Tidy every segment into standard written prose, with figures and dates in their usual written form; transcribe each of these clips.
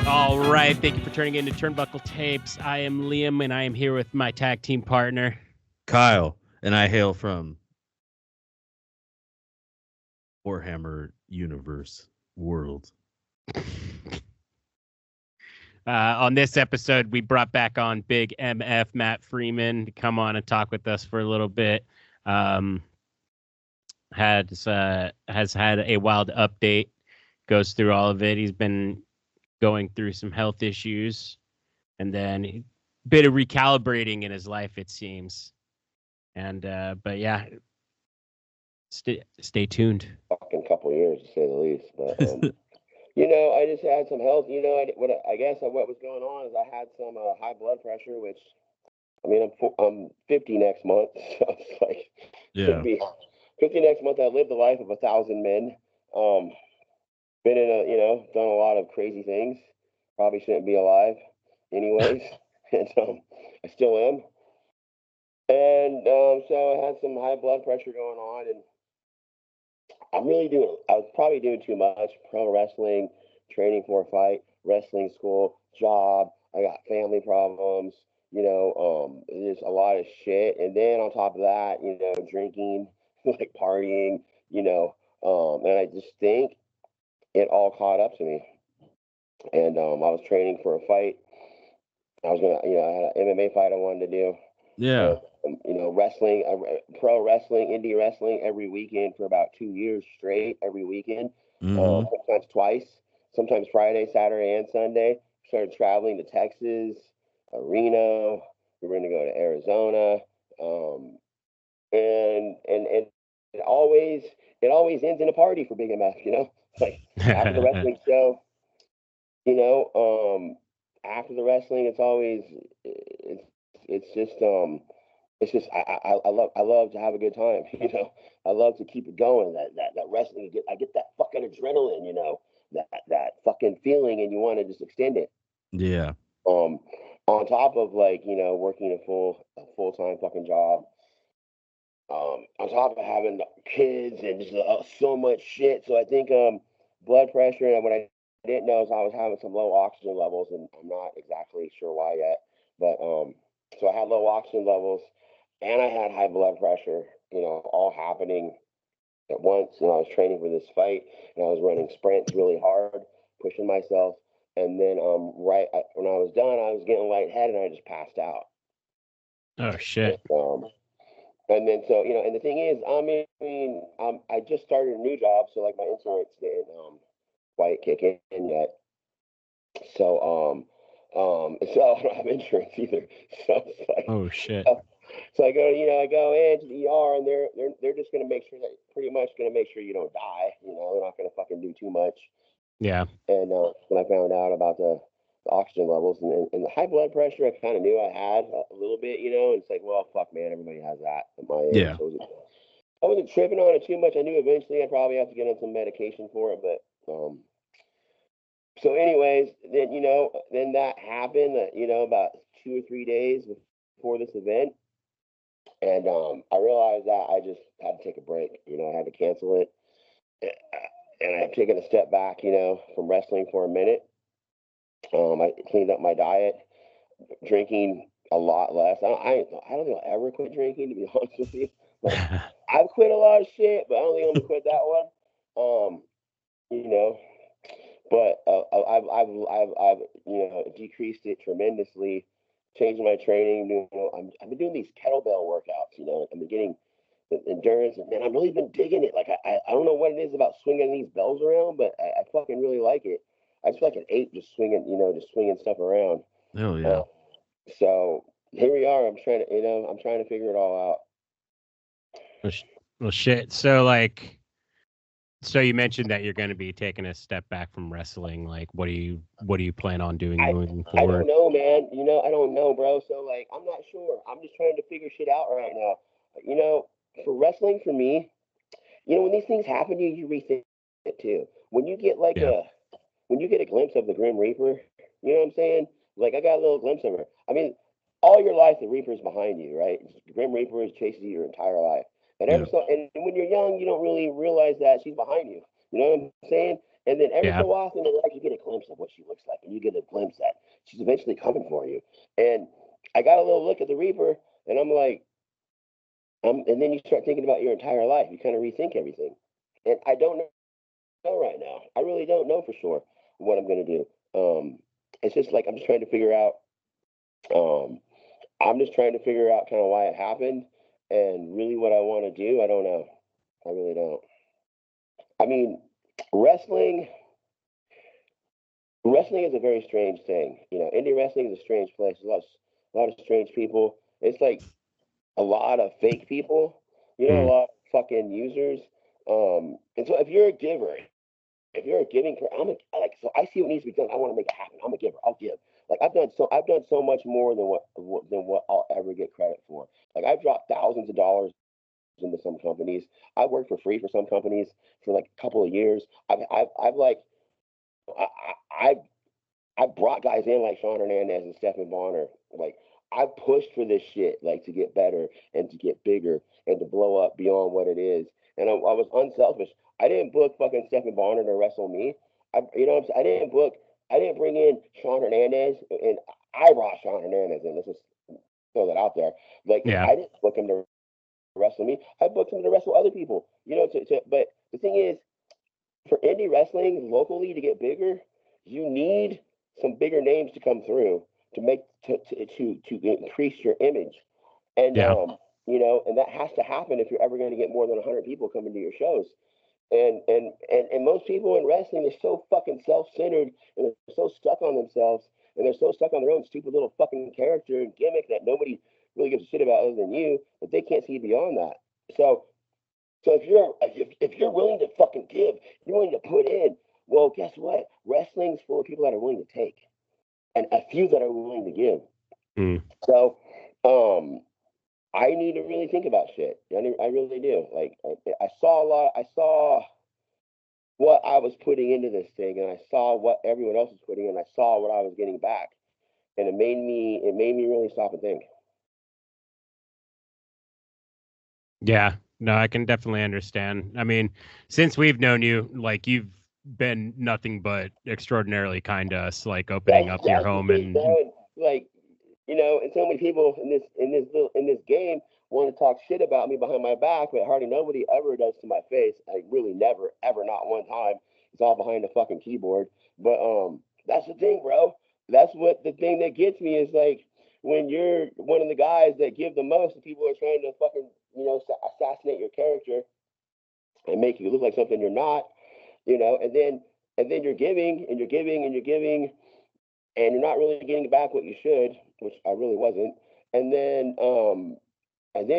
All right, thank you for turning into Turnbuckle Tapes. I am Liam, and I am here with my tag team partner, Kyle, and I hail from Warhammer Universe World. On this episode, we brought back on Big MF Matt Freeman to come on and talk with us for a little bit. Has had a wild update, goes through all of it. He's been going through some health issues, and then a bit of recalibrating in his life, it seems. And but yeah, stay tuned. Fucking couple years to say the least, but I just had some health. I guess what was going on is I had some high blood pressure, which I mean I'm 50 next month, so it's like should be 50 next month. I lived the life of 1,000 men. Been in done a lot of crazy things. Probably shouldn't be alive, anyways, and I still am. And so I had some high blood pressure going on, and I was probably doing too much. Pro wrestling, training for a fight, wrestling school, job. I got family problems, just a lot of shit. And then on top of that, drinking, like partying, and I just think it all caught up to me. And I was training for a fight. I was I had an MMA fight I wanted to do. Yeah. Wrestling, pro wrestling, indie wrestling every weekend for about 2 years straight, every weekend, sometimes twice, sometimes Friday, Saturday, and Sunday. Started traveling to Texas, Reno. We were going to go to Arizona, and it always ends in a party for Big MF. Like after the wrestling show, after the wrestling, it's just I love to have a good time. I love to keep it going. That wrestling, I get that fucking adrenaline. That fucking feeling, and you want to just extend it. Yeah. On top of working a full-time fucking job. On top of having kids and just so much shit. So I think blood pressure, and what I didn't know is I was having some low oxygen levels, and I'm not exactly sure why yet. But so I had low oxygen levels, and I had high blood pressure, all happening at once. And I was training for this fight, and I was running sprints really hard, pushing myself. And then when I was done, I was getting lightheaded, and I just passed out. Oh shit. And then and the thing is, I just started a new job, so like my insurance didn't quite kick in yet. So so I don't have insurance either. So it's like, oh shit. So I go into the ER, and they're just gonna make sure that pretty much gonna make sure you don't die. They're not gonna fucking do too much. Yeah. And when I found out about the oxygen levels and the high blood pressure, I kind of knew I had a little bit. And it's like, well, fuck, man, everybody has that at my age. Yeah. So I wasn't tripping on it too much. I knew eventually I'd probably have to get on some medication for it, but so anyways, then that happened, about 2 or 3 days before this event. And I realized that I just had to take a break. I had to cancel it. And I've taken a step back, from wrestling for a minute. I cleaned up my diet, drinking a lot less. I don't think I'll ever quit drinking, to be honest with you. Like, I've quit a lot of shit, but I don't think I'm gonna quit that one. But I've decreased it tremendously, changed my training. I've been doing these kettlebell workouts. I've been getting the endurance, and I've really been digging it. Like I don't know what it is about swinging these bells around, but I fucking really like it. I just feel like an ape just swinging stuff around. Hell yeah. So here we are. I'm trying to figure it all out. Well, shit. So you mentioned that you're going to be taking a step back from wrestling. Like, what do you plan on doing moving forward? I don't know, man. I don't know, bro. So I'm not sure. I'm just trying to figure shit out right now. For wrestling, for me, when these things happen to you, you rethink it too. When you get when you get a glimpse of the Grim Reaper, you know what I'm saying? Like I got a little glimpse of her. I mean, all your life the Reaper's behind you, right? The Grim Reaper is chasing you your entire life. And and when you're young, you don't really realize that she's behind you. You know what I'm saying? And then every Yeah. so often, you get a glimpse of what she looks like, and you get a glimpse that she's eventually coming for you. And I got a little look at the Reaper, and I'm like, and then you start thinking about your entire life. You kind of rethink everything. And I don't know right now. I really don't know for sure what I'm going to do. It's just like I'm just trying to figure out. I'm just trying to figure out kind of why it happened, and really what I want to do. I don't know. I really don't. I mean, wrestling. Wrestling is a very strange thing. Indie wrestling is a strange place. A lot of strange people. It's like a lot of fake people. A Mm. lot of fucking users. And so if you're a giver, if you're a giving person, so I see what needs to be done. I want to make it happen. I'm a giver. I'll give. Like I've done so much more than what I'll ever get credit for. Like I've dropped thousands of dollars into some companies. I worked for free for some companies for like a couple of years. I've like I, I I brought guys in like Sean Hernandez and Stephen Bonner. Like I pushed for this shit, like to get better and to get bigger and to blow up beyond what it is. And I was unselfish. I didn't book fucking Stephen Bonner to wrestle me. I didn't book. I didn't bring in Sean Hernandez, and I brought Sean Hernandez in. Let's just throw that out there. Like Yeah. I didn't book him to wrestle me. I booked him to wrestle other people. But the thing is, for indie wrestling locally to get bigger, you need some bigger names to come through to make to increase your image. And Yeah. and that has to happen if you're ever going to get more than 100 people coming to your shows. And most people in wrestling are so fucking self-centered, and they're so stuck on themselves, and they're so stuck on their own stupid little fucking character and gimmick that nobody really gives a shit about other than you, that they can't see beyond that. So if you're willing to fucking give, you're willing to put in. Well, guess what? Wrestling's full of people that are willing to take, and a few that are willing to give. Mm. So, I need to really think about shit. I really do. Like I saw a lot. I saw what I was putting into this thing, and I saw what everyone else was putting in. I saw what I was getting back, and it made me really stop and think. Yeah. No, I can definitely understand. I mean, since we've known you, like you've been nothing but extraordinarily kind to us, like opening up your That's the home thing, bro. and And like and so many people in this game want to talk shit about me behind my back, but hardly nobody ever does to my face. Like really, never, ever, not one time. It's all behind the fucking keyboard. But that's the thing, bro. That's what the thing that gets me is like when you're one of the guys that give the most, and people are trying to fucking assassinate your character and make you look like something you're not. And then you're giving and you're giving and you're giving and you're not really getting back what you should, which I really wasn't. And then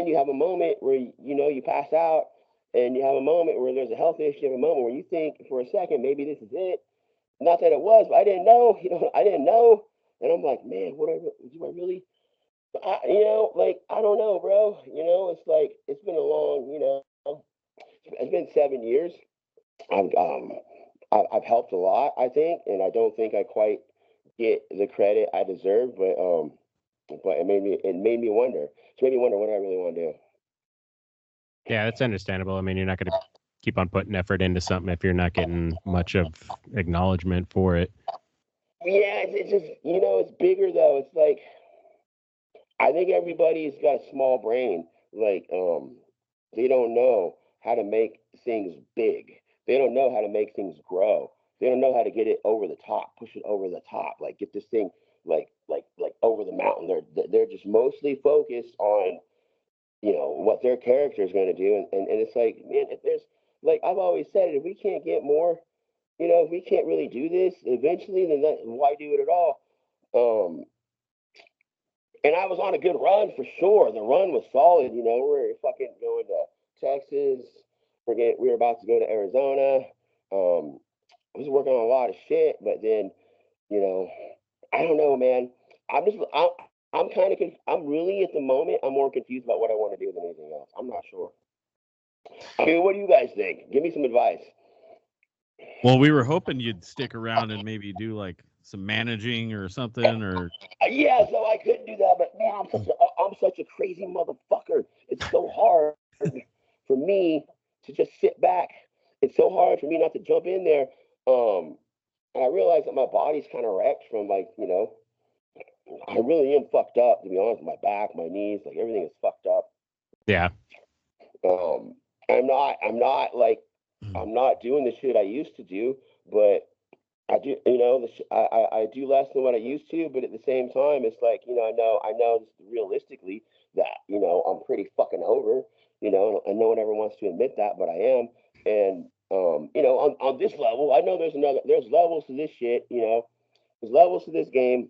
you have a moment where you pass out, and you have a moment where there's a health issue. You have a moment where you think for a second maybe this is it. Not that it was, but I didn't know. I didn't know, and I'm like, man, do I really? Like I don't know, bro. It's like it's been a long, it's been 7 years. I've um I've helped a lot, I think, and I don't think I quite get the credit I deserve, but it made me wonder. It made me wonder what I really want to do. yeah, that's understandable. I mean, you're not going to keep on putting effort into something if you're not getting much of acknowledgement for it. Yeah, it's just it's bigger though. It's like I think everybody's got a small brain. Like they don't know how to make things big. They don't know how to make things grow. They don't know how to get it over the top, push it over the top, like get this thing like over the mountain. They're just mostly focused on what their character is going to do, and it's like, man, if there's like I've always said it, if we can't get more, if we can't really do this eventually, then why do it at all? Um, and I was on a good run for sure. The run was solid. We're fucking going to Texas. We were about to go to Arizona. I was working on a lot of shit, but then you know, I don't know, man. I'm kind of I'm really at the moment. I'm more confused about what I want to do than anything else. I'm not sure. I mean, what do you guys think? Give me some advice. Well, we were hoping you'd stick around and maybe do like some managing or something, or Yeah, so I couldn't do that, but man, I'm such a crazy motherfucker. It's so hard for me to just sit back. It's so hard for me not to jump in there. And I realized that my body's kind of wrecked from like, I really am fucked up, to be honest. My back, my knees, like everything is fucked up. Yeah. Um, I'm not doing the shit I used to do, but I do, I do less than what I used to, but at the same time, it's like, I know realistically that, I'm pretty fucking over, and no one ever wants to admit that, but I am. And, on this level, I know there's levels to this shit, there's levels to this game.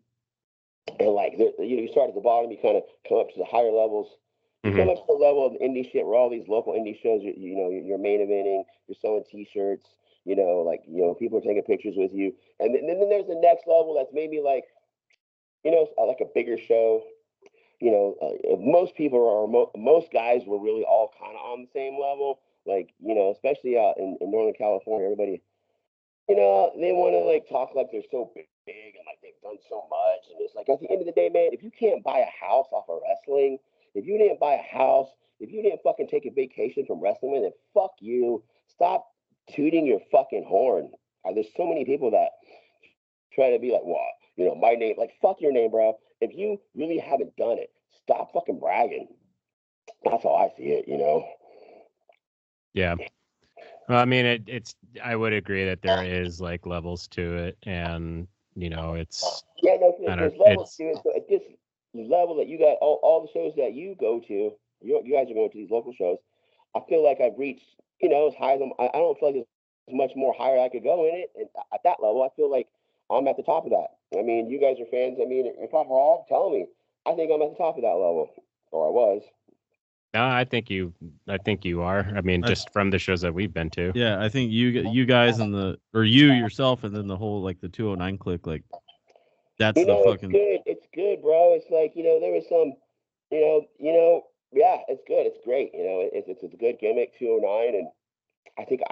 And like, you start at the bottom, you kind of come up to the higher levels. You come up to the level of indie shit where all these local indie shows, you're main eventing, you're selling T-shirts, people are taking pictures with you. And then there's the next level that's maybe like, like a bigger show. Most people most guys were really all kind of on the same level. Like, especially in Northern California, everybody, they want to like talk like they're so big and like they've done so much. And it's like at the end of the day, man, if you can't buy a house off of wrestling, if you didn't buy a house, if you didn't fucking take a vacation from wrestling, then fuck you. Stop tooting your fucking horn. There's so many people that try to be like, well, my name, like fuck your name, bro. If you really haven't done it, stop fucking bragging. That's how I see it, Yeah. Well, I mean, I would agree that there is like levels to it, and it's there's levels to it. So at this level that you got, all the shows that you go to, you guys are going to these local shows. I feel like I've reached, as high as I don't feel like there's much more higher I could go in it. And at that level, I feel like I'm at the top of that. I mean, you guys are fans. I mean, if I'm wrong, tell me. I think I'm at the top of that level, or I was. No, I think you are. I mean, just from the shows that we've been to. Yeah, I think you guys and you yourself and then the whole like the 209 click, like that's the fucking. It's good, bro. It's like there was some, yeah, it's good. It's great. It's a good gimmick, 209, and I think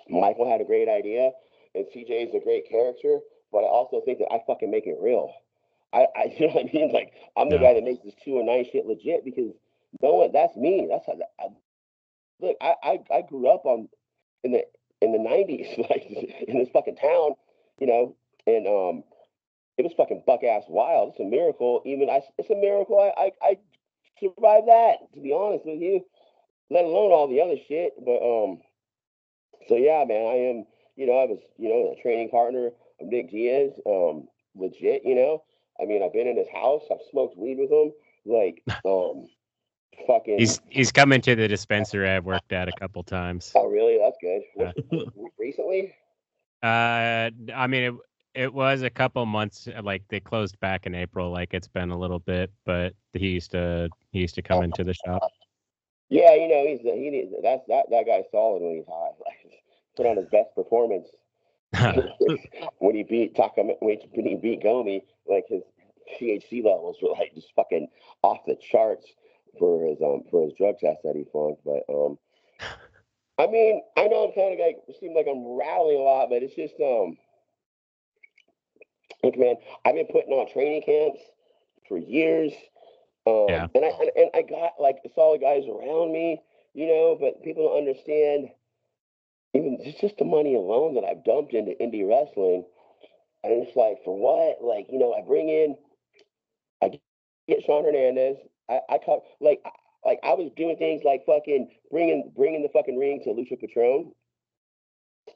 Michael had a great idea, and CJ is a great character. But I also think that I fucking make it real. You know what I mean? Like I'm the guy that makes this 209 shit legit because no one. That's me. That's how. Look, I grew up in the in the 90s, like in this fucking town, and it was fucking buck ass wild. It's a miracle. It's a miracle. I survived that. To be honest with you, let alone all the other shit. But so yeah, man, I am. I was a training partner of Nick Diaz. Legit. I mean, I've been in his house. I've smoked weed with him. Like fucking. He's come into the dispensary I've worked at a couple times. Oh really? That's good. Recently? I mean, it was a couple months. Like they closed back in April. Like it's been a little bit, but he used to come into the shop. Yeah, that guy's solid when he's high. Like, put on his best performance when he beat when he beat Gomi. Like his THC levels were like just fucking off the charts for his drug test that he flunked. But I mean, I know I'm kind of like seem like I'm rattling a lot, but it's just look, man, I've been putting on training camps for years. Yeah. And I got like solid guys around me, but people don't understand even just the money alone that I've dumped into indie wrestling. And it's like, for what? Like, I get Sean Hernandez. I cut like I was doing things like fucking bringing the fucking ring to Lucha Patron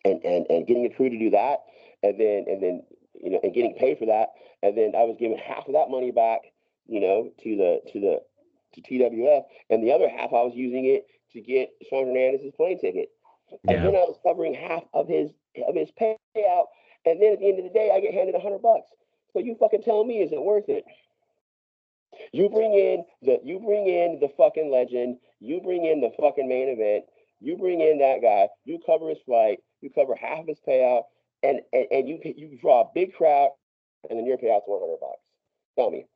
and getting a crew to do that, and then and getting paid for that, and then I was giving half of that money back, to TWF, and the other half I was using it to get Sean Hernandez's plane ticket, and then I was covering half of his payout, and then at the end of the day I get handed $100. So you fucking tell me, is it worth it? You bring in the fucking legend. You bring in the fucking main event. You bring in that guy. You cover his flight. You cover half of his payout, and you draw a big crowd, and then your payout's $100. Tell me,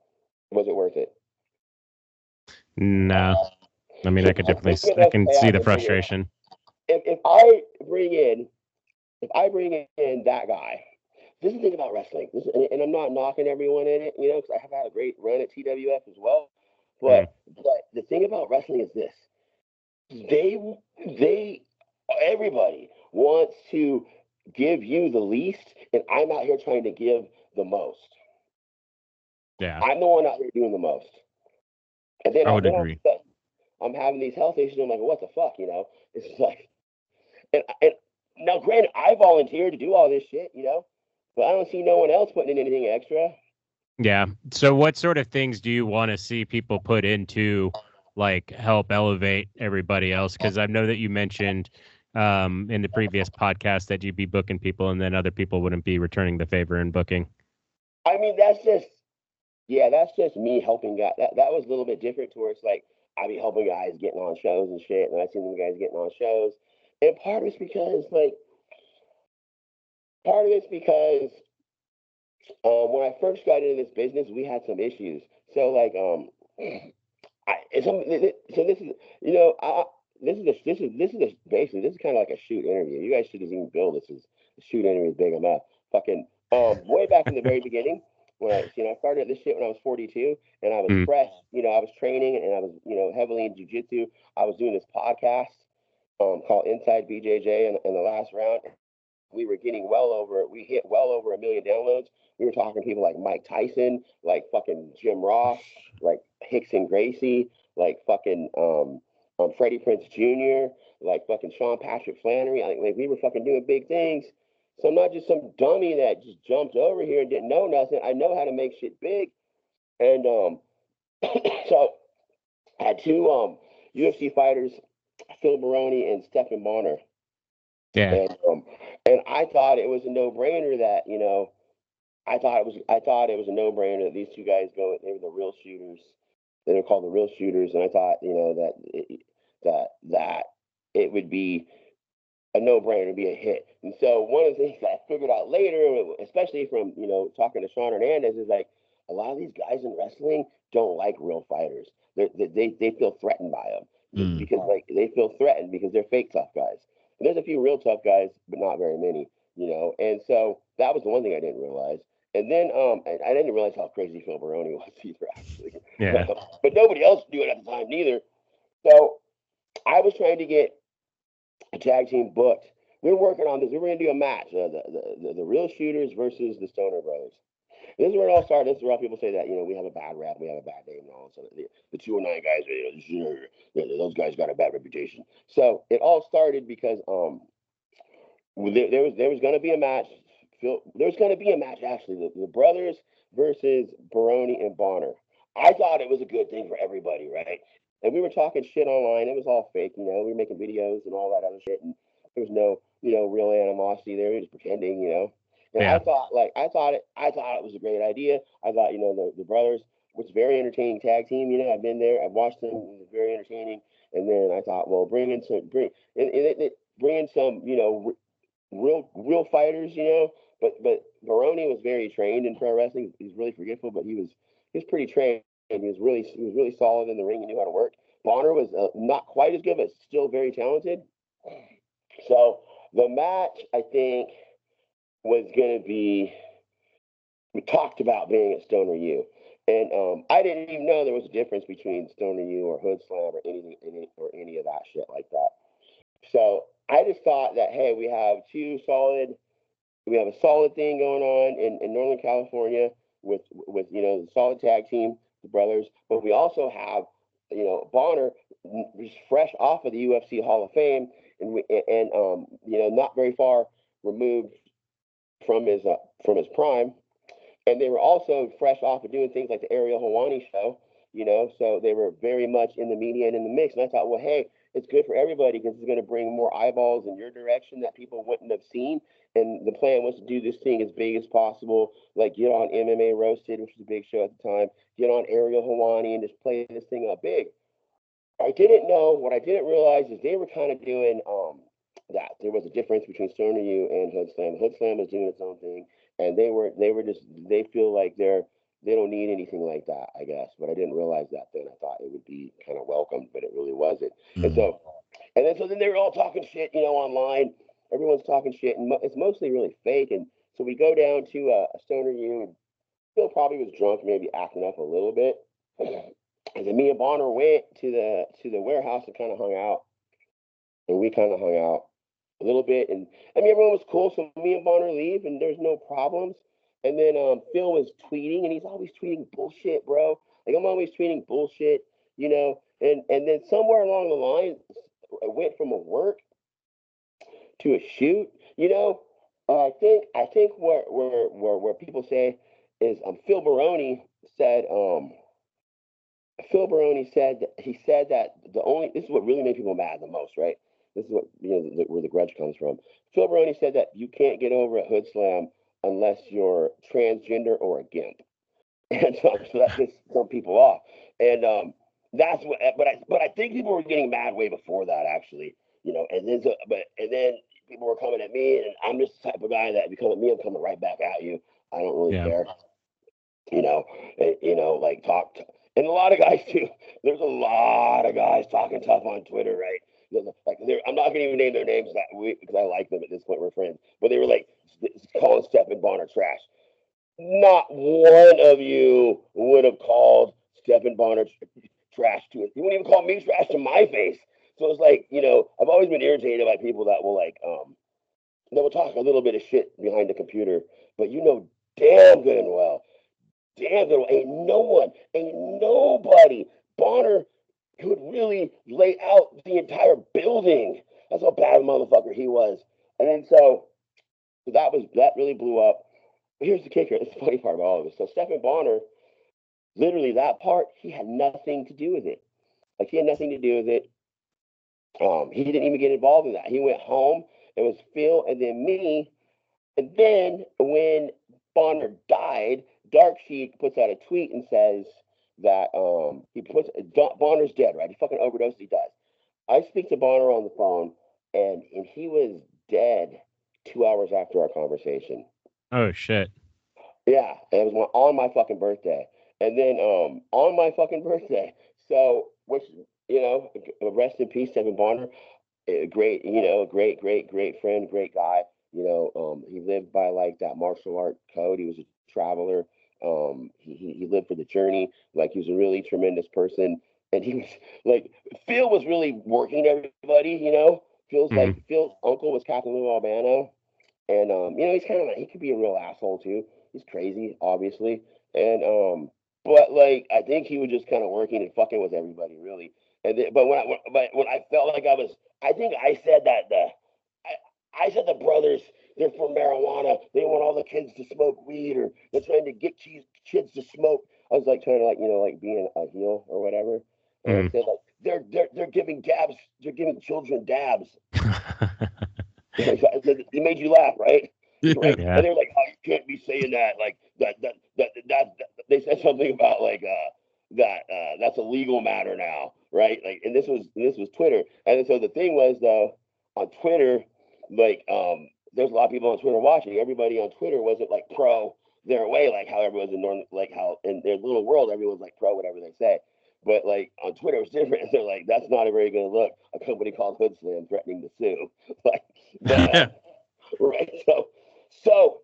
was it worth it? No, I mean I can definitely see the frustration. If I bring in that guy. This is the thing about wrestling, and I'm not knocking everyone in it, because I have had a great run at TWF as well. But the thing about wrestling is this: everybody wants to give you the least, and I'm out here trying to give the most. Yeah, I'm the one out here doing the most. And then, I would then agree. I'm having these health issues. I'm like, what the fuck, you know? It's just like, and now, granted, I volunteered to do all this shit, you know, but I don't see no one else putting in anything extra. Yeah. So what sort of things do you want to see people put into like help elevate everybody else? Because I know that you mentioned in the previous podcast that you'd be booking people and then other people wouldn't be returning the favor and booking. I mean, that's just me helping guys. That was a little bit different to where it's like, I be helping guys getting on shows and shit, and I see them guys getting on shows. And part of it's because when I first got into this business, we had some issues. So like, so this is, you know, basically this is kind of like a shoot interview. You guys should have even built this as a shoot interview. Big enough. Fucking way back in the very beginning when I started this shit when I was 42 and I was Mm. fresh. You know, I was training and I was heavily in jujitsu. I was doing this podcast called Inside BJJ in the last round. We were getting we hit well over 1 million downloads. We were talking to people like Mike Tyson, like fucking Jim Ross, like Hickson Gracie, like fucking Freddie Prinze Jr., like fucking Sean Patrick Flannery. Like we were fucking doing big things. So I'm not just some dummy that just jumped over here and didn't know nothing. I know how to make shit big. And so I had two UFC fighters, Phil Baroni and Stephen Bonner. Yeah. And I thought it was a no-brainer that, you know, I thought it was a no-brainer that these two guys they were the real shooters. They were called the real shooters, and I thought, you know, that it would be a no-brainer to be a hit. And so one of the things that I figured out later, especially from, you know, talking to Sean Hernandez, is like a lot of these guys in wrestling don't like real fighters. They feel threatened by them because like they feel threatened because they're fake tough guys. And there's a few real tough guys, but not very many, you know. And so that was the one thing I didn't realize. And then I didn't realize how crazy Phil Baroni was either, actually. Yeah. But nobody else knew it at the time neither. So I was trying to get a tag team booked. We were working on this. We were going to do a match, the real shooters versus the Stoner Brothers. This is where it all started. This is where people say that, you know, we have a bad rap, we have a bad name, and all of a sudden the 209 guys, you know, those guys got a bad reputation. So it all started because there was going to be a match. There was going to be a match actually, the brothers versus Baroni and Bonner. I thought it was a good thing for everybody, right? And we were talking shit online. It was all fake, you know. We were making videos and all that other shit, and there was no, you know, real animosity there. We were just pretending, you know. And Yeah. I thought it was a great idea. I thought, you know, the brothers was a very entertaining tag team. You know, I've been there, I've watched them. It was very entertaining. And then I thought, well, bring in some, you know, real fighters, you know. But Baroni was very trained in pro wrestling. He's really forgetful, but he was pretty trained. He was really solid in the ring. He knew how to work. Bonner was not quite as good, but still very talented. So the match, I think, was going to be. We talked about being at Stoner U, and I didn't even know there was a difference between Stoner U or Hood Slam or any of that shit like that. So I just thought that, hey, we have a solid thing going on in Northern California with you know, the solid tag team, the brothers, but we also have, you know, Bonner, who's fresh off of the UFC Hall of Fame, and you know, not very far removed from his prime, and they were also fresh off of doing things like the Ariel Helwani show, you know, so they were very much in the media and in the mix. And I thought, well, hey, it's good for everybody because it's going to bring more eyeballs in your direction that people wouldn't have seen. And the plan was to do this thing as big as possible, like get on MMA Roasted, which was a big show at the time, get on Ariel Helwani and just play this thing up big. What I didn't realize is they were kind of doing that there was a difference between Stoner U and Hood Slam. Hood Slam was doing its own thing, and they feel like they don't need anything like that, I guess. But I didn't realize that then. I thought it would be kind of welcomed, but it really wasn't. And then they were all talking shit, you know, online. Everyone's talking shit, and it's mostly really fake. And so we go down to a Stoner U, and Phil probably was drunk, maybe acting up a little bit. And then me and Bonner went to the warehouse and kind of hung out, and we kind of hung out. a little bit, and I mean everyone was cool. So me and Bonner leave, and there's no problems. And then Phil was tweeting, and he's always tweeting bullshit, bro. Like I'm always tweeting bullshit, you know. And then somewhere along the line, I went from a work to a shoot, you know. I think where people say is said um Phil Baroni said that he said that the only this is what really made people mad the most, right? This is what where the grudge comes from. Phil Baroni said that you can't get over a hood slam unless you're transgender or a gimp, and so that pissed some people off. And that's what. But I think people were getting mad way before that actually, you know. And then people were coming at me, and I'm just the type of guy that if you come at me, I'm coming right back at you. I don't really Yeah. care, you know, like and a lot of guys too. There's a lot of guys talking tough on Twitter, right? Like I'm not gonna even name their names because I like them at this point. We're friends, but they were like calling Stephen Bonner trash. Not one of you would have called Stephen Bonner trash to it. You wouldn't even call me trash to my face. So it's like, you know, I've always been irritated by people that will that will talk a little bit of shit behind the computer, but you know damn good and well damn good. Ain't nobody. Bonner could really lay out the entire building. That's how bad a motherfucker he was. And then that really blew up. But here's the kicker. It's the funny part about all of this. So Stephen Bonner, literally that part, he had nothing to do with it. Like he had nothing to do with it. He didn't even get involved in that. He went home. It was Phil and then me. And then when Bonner died, Dark Sheik puts out a tweet and says that Bonner's dead, right? He fucking overdosed. He dies. I speak to Bonner on the phone, and he was dead 2 hours after our conversation. Oh shit. Yeah, it was on my fucking birthday, and then on my fucking birthday. So, which you know, rest in peace, Stephen Bonner. Great, you know, great friend, great guy. You know, he lived by like that martial art code. He was a traveler. He lived for the journey. Like he was a really tremendous person, and he was like Phil was really working everybody. You know, Phil's uncle was Captain Lou Albano, and you know, he's kind of like he could be a real asshole too. He's crazy, obviously, and but like I think he was just kind of working and fucking with everybody, really. And then, but when I felt like I think I said that I said the brothers they're for marijuana. They want all the kids to smoke weed, or they're trying to get kids to smoke. I was like trying to like you know like being a heel or whatever. And I said like they're giving dabs. They're giving children dabs. He made you laugh, right? Right. Yeah. And they were like, "Oh, you can't be saying that." Like that they said something about like that's a legal matter now, right? Like, and this was Twitter. And so the thing was though, on Twitter, like there's a lot of people on Twitter watching. Everybody on Twitter wasn't like pro their way, like how everyone's in like how in their little world everyone's like pro whatever they say. But like on Twitter, it's different. They're like, that's not a very good look. A company called Hood Slam threatening to sue. Like, but right. So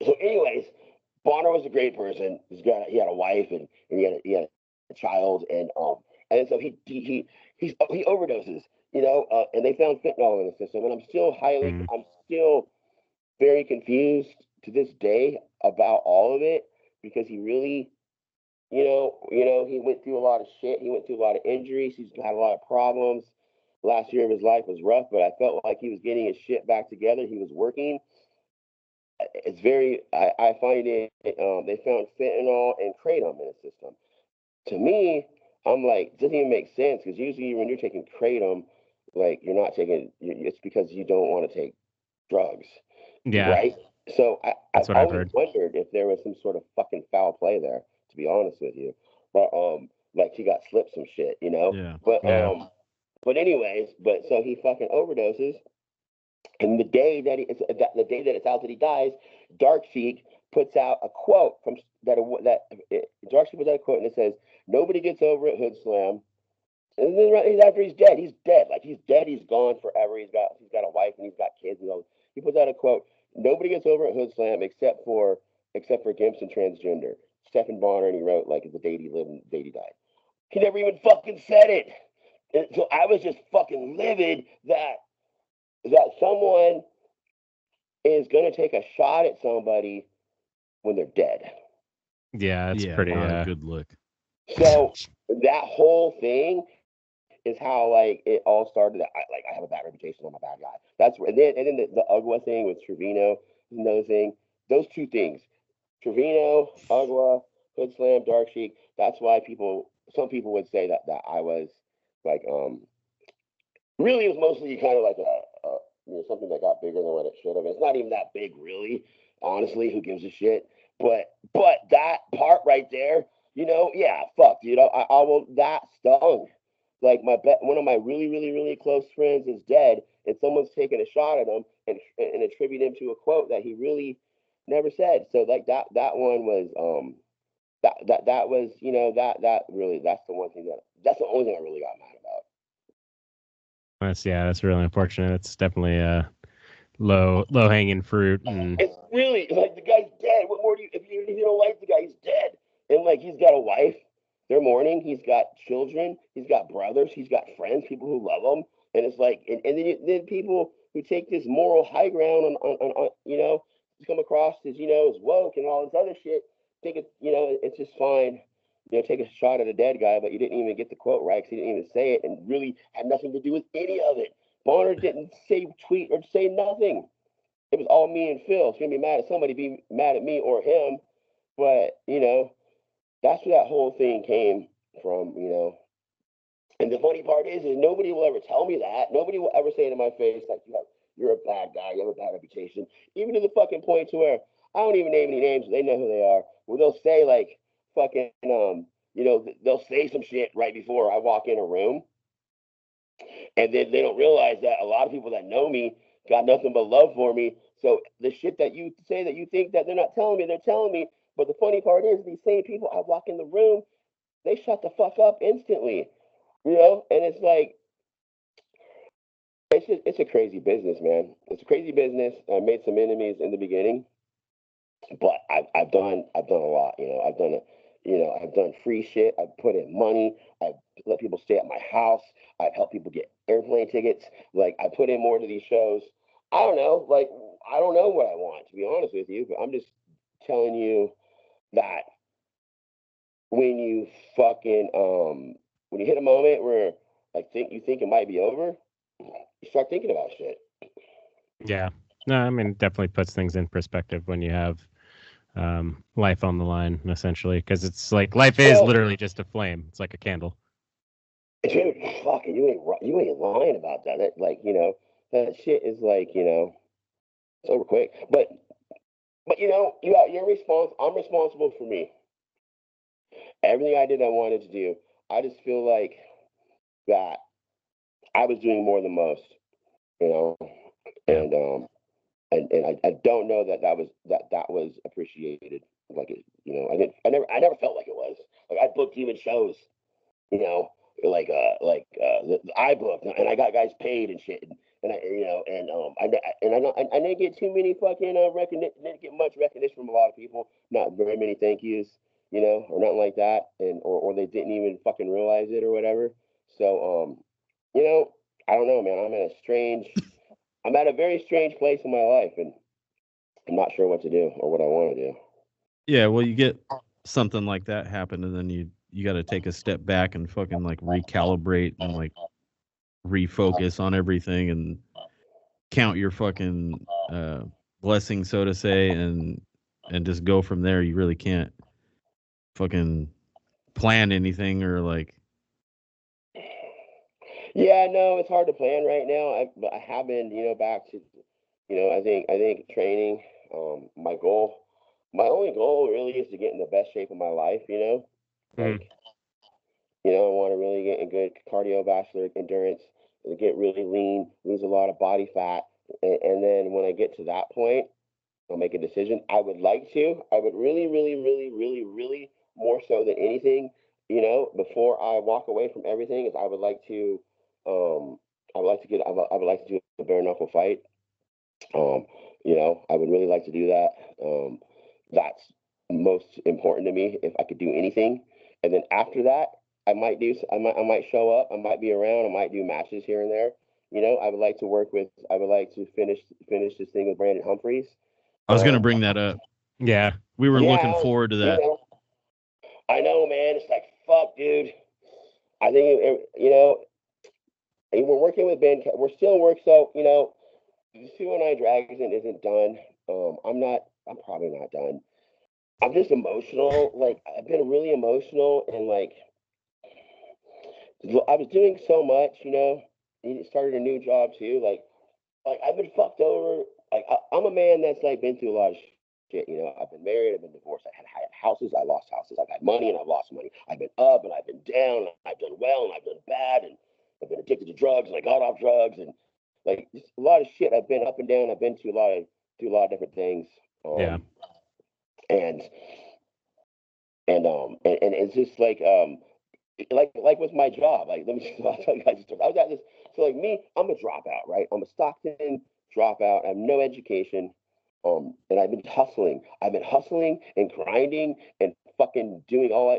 anyways, Bonner was a great person. He had a wife and he had a child and so he overdoses. You know, and they found fentanyl in the system. And I'm still very confused to this day about all of it because he really he went through a lot of shit. He went through a lot of injuries. He's had a lot of problems. Last year of his life was rough, but I felt like he was getting his shit back together. He was working. It's very, I find it, they found fentanyl and kratom in his system. To me, I'm like, it doesn't even make sense because usually when you're taking kratom, like you're not taking, it's because you don't want to take drugs, Yeah. right? So That's I've what I've always heard. wondered if there was some sort of fucking foul play there, to be honest with you. But like he got slipped some shit, you know. Yeah. But Yeah. but anyways, but so he fucking overdoses, and the day that the day that it's out that he dies, Dark Sheik puts out a quote from Dark Sheik puts out a quote and it says, "Nobody gets over it, Hood Slam." And then right after he's dead, he's dead. Like he's dead, he's gone forever. He's got a wife and he's got kids. And all. He puts out a quote: "Nobody gets over at Hood Slam except for Gimps and transgender." Stephen Bonner, and he wrote like the date he lived and the date he died. He never even fucking said it. And so I was just fucking livid that that someone is going to take a shot at somebody when they're dead. Yeah, it's pretty not a good look. So that whole thing is how like it all started. I have a bad reputation. I'm a bad guy. That's where, and then the Ugwa thing with Trevino is another thing. Those two things, Trevino, Ugwa, Hood Slam, Dark Sheik. That's why some people would say that I was like really, it was mostly kind of like something that got bigger than what it should have. It's not even that big, really. Honestly, who gives a shit? But that part right there, yeah, fuck, dude. I will. That stung. Like one of my really, really, really close friends is dead, and someone's taking a shot at him and attribute him to a quote that he really never said. So like that one was that was that really that's the one thing that's the only thing I really got mad about. That's really unfortunate. It's definitely low hanging fruit. And it's really like the guy's dead. What more do you if you don't like the guy, he's dead. And like he's got a wife, they're mourning, he's got children, he's got brothers, he's got friends, people who love him. And it's like and then people who take this moral high ground on come across as as woke and all this other shit, think it's just fine. Take a shot at a dead guy, but you didn't even get the quote right because he didn't even say it and really had nothing to do with any of it. Bonner didn't say tweet or say nothing. It was all me and Phil. She's gonna be mad at somebody, be mad at me or him. But that's where that whole thing came from. And the funny part is nobody will ever tell me that. Nobody will ever say it in my face like you're a bad guy, you have a bad reputation. Even to the fucking point to where I don't even name any names. They know who they are. Well, they'll say like fucking they'll say some shit right before I walk in a room, and then they don't realize that a lot of people that know me got nothing but love for me. So the shit that you say that you think that they're not telling me, they're telling me. But the funny part is these same people, I walk in the room, they shut the fuck up instantly. And it's like it's a crazy business, man. It's a crazy business. I made some enemies in the beginning, but I've done a lot. I've done free shit. I've put in money. I've let people stay at my house. I've helped people get airplane tickets. Like I put in more to these shows. I don't know. Like I don't know what I want, to be honest with you. But I'm just telling you that when you fucking when you hit a moment where you think it might be over, you start thinking about shit. yeah, no, I mean, it definitely puts things in perspective when you have life on the line, essentially, because it's like life is literally just a flame. It's like a candle. Dude, fucking, you ain't lying about that. That shit is like, it's over quick. But I'm responsible for me. Everything I did, I wanted to do. I just feel like that I was doing more than most, Yeah. and I don't know that was appreciated. Like I never felt like it was. Like I booked even shows, the iBook, and I got guys paid and shit, and I didn't get too many fucking didn't get much recognition from a lot of people. Not very many thank yous, or nothing like that, and or they didn't even fucking realize it or whatever. So I don't know, man. I'm at a very strange place in my life, and I'm not sure what to do or what I want to do. Yeah, well, you get something like that happen, and then you got to take a step back and fucking like recalibrate and like refocus on everything and count your fucking blessings, so to say, and just go from there. You really can't fucking plan anything or like. Yeah, no, it's hard to plan right now. But I have been, back to, I think training. My only goal really is to get in the best shape of my life. Like, I want to really get in good cardiovascular endurance, get really lean, lose a lot of body fat, and then when I get to that point, I'll make a decision. I would really, really, really, really, really, more so than anything, before I walk away from everything, is I would like to, I would like to do a bare knuckle fight. I would really like to do that. That's most important to me if I could do anything. And then after that, I might show up. I might be around. I might do matches here and there. You know, I would like to finish this thing with Brandon Humphreys. I was gonna bring that up. Yeah. We were Yeah, looking forward to that. You know, I know, man. It's like, fuck, dude. I think, you know, we're working with Ben. We're still work. So, you know, the 209 Dragon isn't done. I'm probably not done. I'm just emotional. Like, I've been really emotional, and like, I was doing so much, you know. Started a new job too. Like I've been fucked over. Like I'm a man that's like been through a lot of shit. You know, I've been married, I've been divorced, I had houses, I lost houses, I've had money and I've lost money. I've been up and I've been down, and I've done well and I've done bad, and I've been addicted to drugs and I got off drugs, and like just a lot of shit. I've been up and down. I've been through a lot of different things. Yeah. And and it's just like with my job. Like let me I'll tell you guys a story. I was at this. So like me, I'm a dropout, right? I'm a Stockton dropout. I have no education. And I've been hustling. I've been hustling and grinding and fucking doing all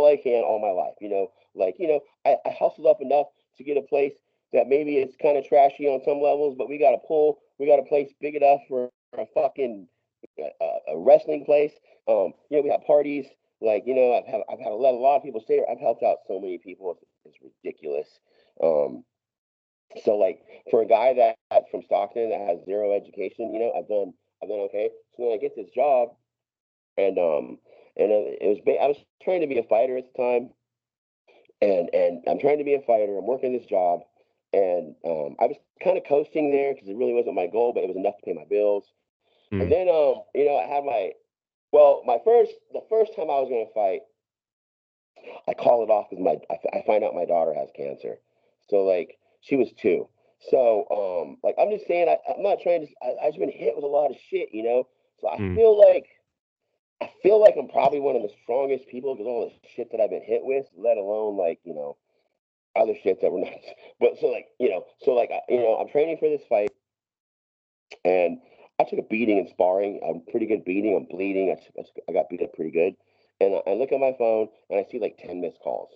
I can all my life. You know, like I hustled up enough to get a place that maybe it's kind of trashy on some levels, but we got a place big enough for a fucking a wrestling place. You know, we have parties. Like I've had a lot of people stay. I've helped out so many people. It's ridiculous. Um, so like for a guy that's from Stockton that has zero education, you know, I've done okay. So then I get this job, and I was trying to be a fighter at the time, and I'm trying to be a fighter. I'm working this job, and I was kind of coasting there because it really wasn't my goal, but it was enough to pay my bills. And then you know, I had the first time I was gonna fight, I call it off because I find out my daughter has cancer. So like she was 2. So like I'm just saying I'm not trying to. I've just been hit with a lot of shit, you know. So I feel like I'm probably one of the strongest people because all the shit that I've been hit with, let alone like other shit that were not. But so like I'm training for this fight, and I took a beating in sparring, a pretty good beating. I'm bleeding. I got beat up pretty good, and I look at my phone and I see like 10 missed calls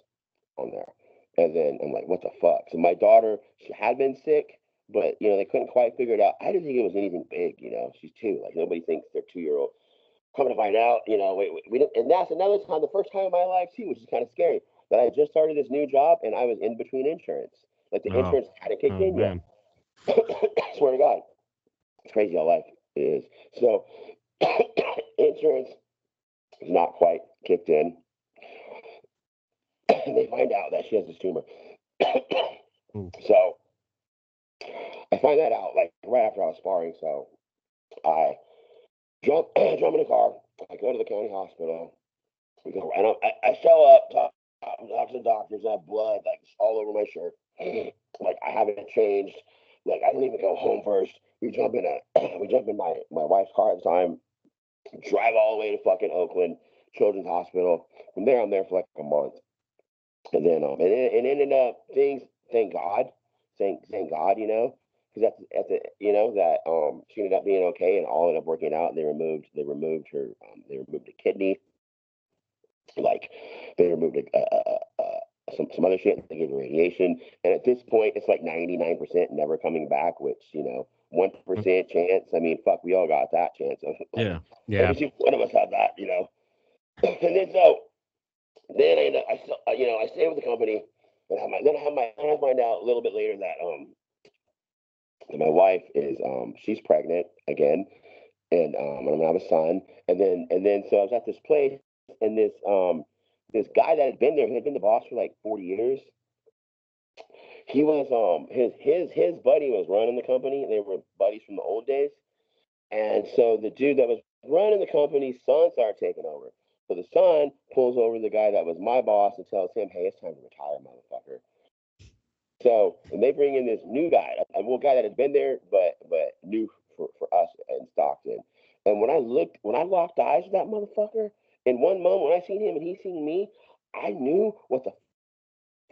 on there. And then I'm like, what the fuck? So my daughter, she had been sick, but they couldn't quite figure it out. I didn't think it was anything big. She's 2. Like nobody thinks their 2-year-old. Coming to find out, we didn't. And that's another time, the first time in my life too, which is kind of scary. That I just started this new job and I was in between insurance. Like the insurance hadn't kicked in man. yet. I swear to God, it's crazy how life is. So insurance is not quite kicked in. And they find out that she has this tumor. So I find that out like right after I was sparring. So I jump in the car. I go to the county hospital. We go, and I show up, talk to the doctors. I have blood like all over my shirt. Like I haven't changed. Like I don't even go home first. We jump in my wife's car at the time. Drive all the way to fucking Oakland Children's Hospital. From there, I'm there for like a month. And then it ended up thank God, thank God, because at the that she ended up being okay and all ended up working out. They removed her they removed a kidney, like they removed some other shit. They gave her radiation, and at this point, it's like 99% never coming back, which 1% chance. I mean, fuck, we all got that chance. Yeah. Yeah. One of us had that, and then so. Then I stay with the company, and I find out a little bit later that my wife is she's pregnant again, and I'm gonna have a son, and then so I was at this place, and this guy that had been there, who had been the boss for like 40 years, he was his buddy was running the company. They were buddies from the old days, and so the dude that was running the company's son started taking over. So the son pulls over the guy that was my boss and tells him, "Hey, it's time to retire, motherfucker." So and they bring in this new guy, a guy that had been there, but new for us in Stockton. And when I locked eyes with that motherfucker, in one moment when I seen him and he seen me, I knew what the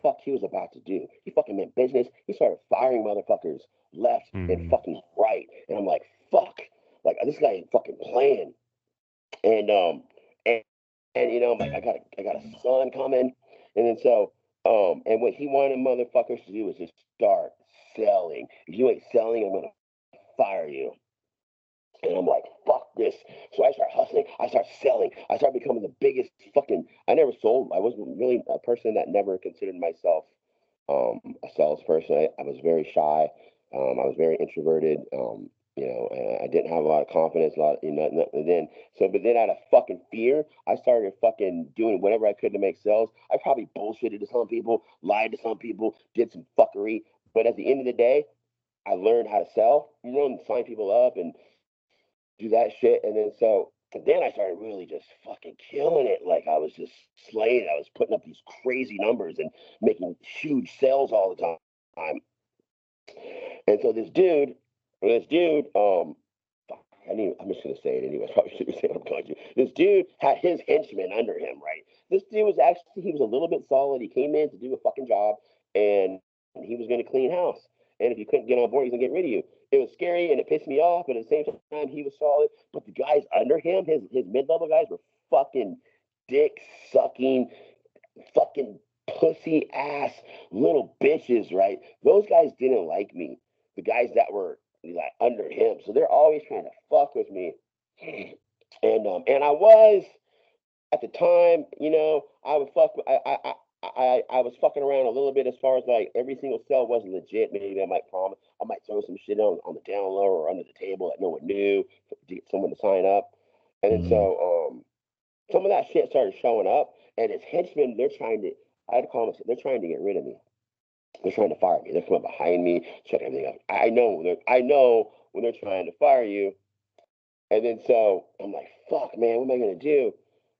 fuck he was about to do. He fucking meant business. He started firing motherfuckers left and fucking right, and I'm like, fuck, like this guy ain't fucking playing. And I'm like, I got a son coming, and then so and what he wanted motherfuckers to do was just start selling. If you ain't selling, I'm gonna fire you. And I'm like, fuck this. So I start hustling. I start selling. I start becoming the biggest fucking. I never sold. I wasn't really a person that never considered myself a salesperson. I was very shy. I was very introverted. And I didn't have a lot of confidence. A lot, and then but then out of fucking fear, I started fucking doing whatever I could to make sales. I probably bullshitted to some people, lied to some people, did some fuckery. But at the end of the day, I learned how to sell, and sign people up and do that shit. And then I started really just fucking killing it. Like I was just slaying. I was putting up these crazy numbers and making huge sales all the time. And so this dude, I'm just gonna say it anyway. I probably shouldn't say what I'm going to. This dude had his henchmen under him, right? This dude was he was a little bit solid. He came in to do a fucking job, and he was gonna clean house. And if you couldn't get on board, he's gonna get rid of you. It was scary and it pissed me off, but at the same time, he was solid. But the guys under him, his mid-level guys, were fucking dick sucking, fucking pussy ass little bitches, right? Those guys didn't like me. The guys that were like under him, so they're always trying to fuck with me. And I was at the time, I would fuck. I was fucking around a little bit as far as like every single cell wasn't legit. Maybe I might throw some shit on the down low or under the table that no one knew to get someone to sign up. And then so some of that shit started showing up, and his henchmen, I'd call them, they're trying to get rid of me. They're trying to fire me. They're coming behind me, check everything out. I know when they're trying to fire you. And then so I'm like, fuck, man, what am I gonna do?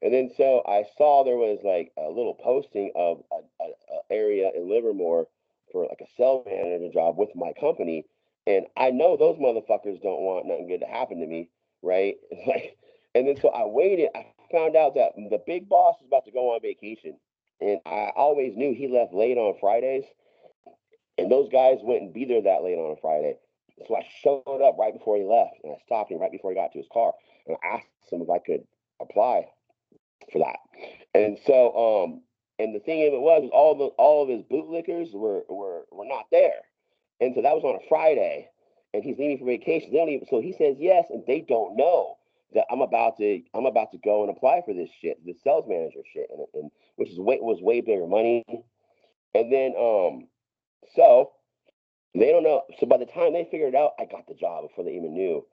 And then so I saw there was like a little posting of a area in Livermore for like a sales manager job with my company, and I know those motherfuckers don't want nothing good to happen to me, right? It's like, and then so I waited. I found out that the big boss was about to go on vacation, and I always knew he left late on Fridays, and those guys wouldn't be there that late on a Friday. So I showed up right before he left, and I stopped him right before he got to his car, and I asked him if I could apply for that. And so, and the thing of it was all of his bootlickers were not there, and so that was on a Friday, and he's leaving for vacation. They don't even, so he says yes, and they don't know that I'm about to go and apply for this shit, this sales manager shit, and which was way bigger money. And then so they don't know. So by the time they figured out, I got the job before they even knew,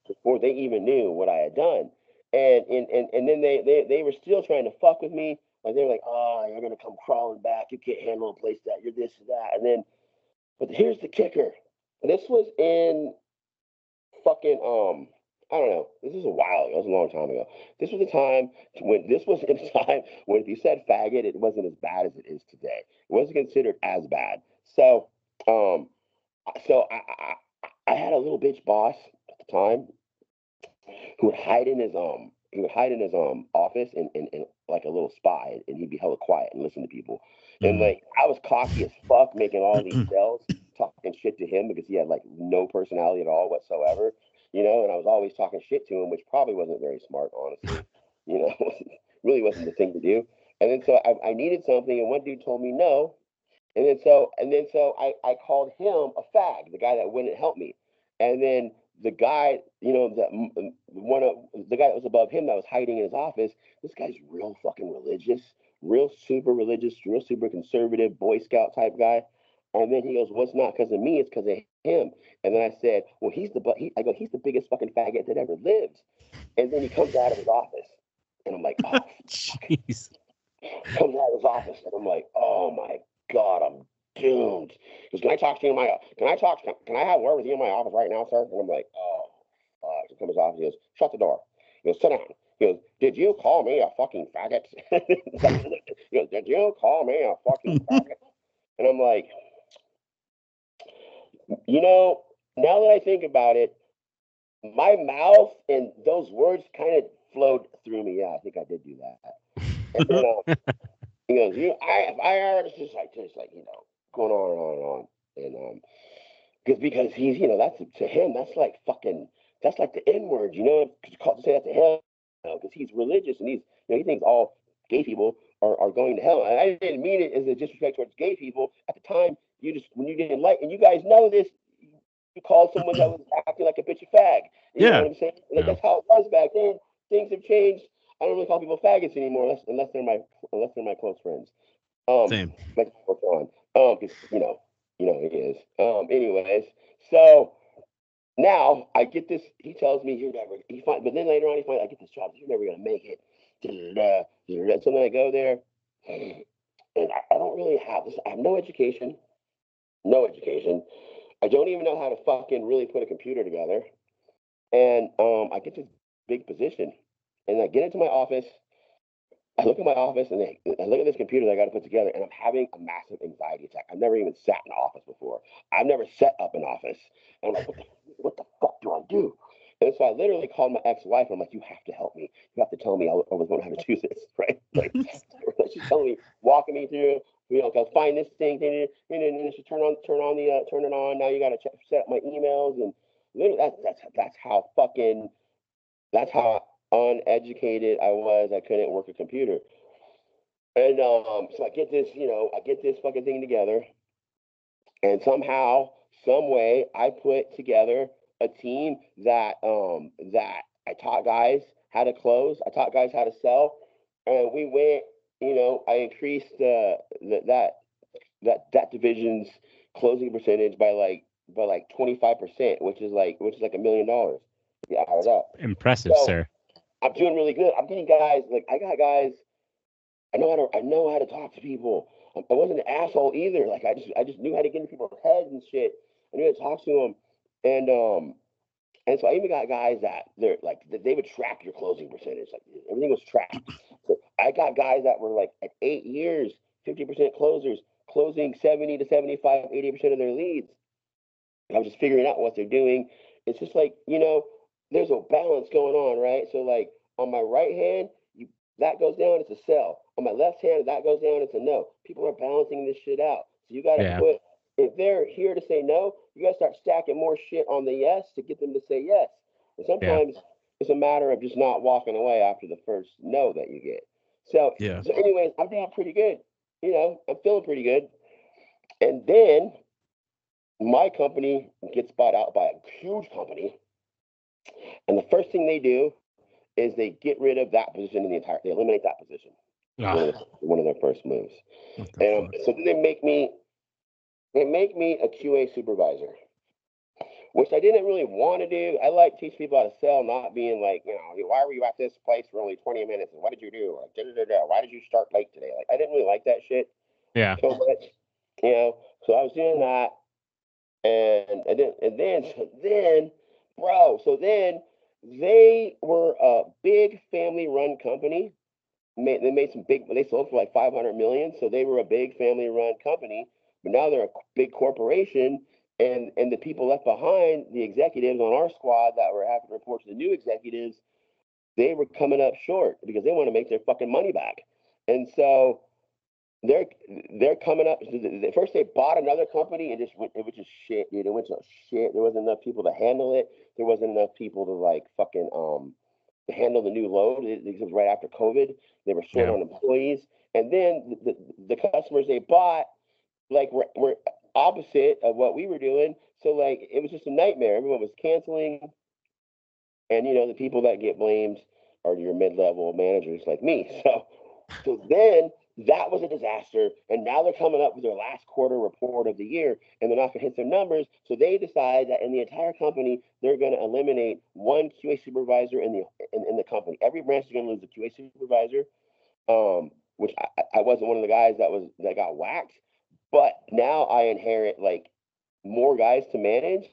before they even knew what I had done. And then they were still trying to fuck with me. Like they were like, oh, you're gonna come crawling back. You can't handle a place that you're this and that. And then, but here's the kicker. This was in fucking I don't know. This is a while ago. It was a long time ago. This was a time when if you said faggot, it wasn't as bad as it is today. It wasn't considered as bad. So I had a little bitch boss at the time who would hide in his office and like a little spy, and he'd be hella quiet and listen to people. And like I was cocky as fuck making all these sales, talking shit to him because he had like no personality at all whatsoever, and I was always talking shit to him, which probably wasn't very smart, honestly. Really wasn't the thing to do. And then so I needed something, and one dude told me no. And then so I called him a fag, the guy that wouldn't help me. And then the guy, one of the guy that was above him that was hiding in his office, this guy's real fucking religious, real super religious, real super conservative Boy Scout type guy. And then he goes, "Well, it's not because of me, it's because of him." And then I said, "Well, he's the biggest fucking faggot that ever lived." And then he comes out of his office, and I'm like, "Oh, jeez." Comes out of his office, and I'm like, "Oh my God, I'm doomed." He goes, "Can I talk to you in my? Can I have a word with you in my office right now, sir?" And I'm like, "Oh, fuck." He comes off. He goes, "Shut the door." He goes, "Sit down." He goes, "Did you call me a fucking faggot?" He goes, "Did you call me a fucking faggot?" And I'm like, now that I think about it, my mouth and those words kind of flowed through me. Yeah, I think I did do that. And then he goes, I heard it's just like going on and on, and because he's that's to him that's like the N word, to say that to him, because he's religious and he thinks all gay people are going to hell. And I didn't mean it as a disrespect towards gay people. At the time, when you didn't like, and you guys know this, you called someone that was acting like a bitch a fag. You know what I'm saying? Like, that's how it was back then. Things have changed. I don't really call people faggots anymore, unless they're my close friends. Same. Like on. Because it is. Anyways, so now I get this. He tells me you're never. But then later on he finds I get this job. You're never gonna make it. So then I go there, and I don't really have this. I have no education. No education. I don't even know how to fucking really put a computer together. And I get this big position, and I get into my office. I look at my office, and I look at this computer that I got to put together, and I'm having a massive anxiety attack. I've never even sat in an office before. I've never set up an office. And I'm like, what the fuck do I do? And so I literally called my ex-wife, and I'm like, you have to help me. You have to tell me I was going to have to do this, right? Like, she's telling me, walking me through, go find this thing, and then she turn it on. Now you got to set up my emails, and literally that's how uneducated I was. I couldn't work a computer. And so I get this fucking thing together. And somehow, some way, I put together a team that I taught guys how to close. I taught guys how to sell. And we went, I increased that division's closing percentage by like 25%, which is like $1 million. Yeah, add it up. Impressive, sir. I'm doing really good. I'm getting guys, like, I got guys. I know how to talk to people. I wasn't an asshole either. Like, I just knew how to get in people's heads and shit. I knew how to talk to them, and so I even got guys that they would track your closing percentage. Like, everything was tracked. So I got guys that were like at 8 years, 50% closers, closing 70 to 75, 80% of their leads. And I was just figuring out what they're doing. It's just like, there's a balance going on, right? So like on my right hand, that goes down, it's a sell. On my left hand, that goes down, it's a no. People are balancing this shit out. So you got to if they're here to say no, you got to start stacking more shit on the yes to get them to say yes. And sometimes it's a matter of just not walking away after the first no that you get. So anyways, I'm doing pretty good. I'm feeling pretty good. And then my company gets bought out by a huge company. And the first thing they do is they get rid of that position they eliminate that position. One of their first moves. And so then they make me a QA supervisor, which I didn't really want to do. I like teach people how to sell, not being like, why were you at this place for only 20 minutes? And what did you do? Like, why did you start late today? Like, I didn't really like that shit so much. So I was doing that. And then they were a big family-run company. They sold for like 500 million. So they were a big family-run company, but now they're a big corporation. And the people left behind, the executives on our squad that were having to report to the new executives, they were coming up short because they want to make their fucking money back. And so they're coming up. First, they bought another company and it was just shit, dude. It went to shit. There wasn't enough people to handle it. There wasn't enough people to like fucking to handle the new load. It was right after COVID. They were short on employees, and then the customers they bought like were opposite of what we were doing. So like it was just a nightmare. Everyone was canceling, and the people that get blamed are your mid-level managers like me. So then that was a disaster. And now they're coming up with their last quarter report of the year, and they're not going to hit their numbers. So they decide that in the entire company, they're going to eliminate one QA supervisor in the company. Every branch is going to lose a QA supervisor, which I wasn't one of the guys that got whacked. But now I inherit like more guys to manage.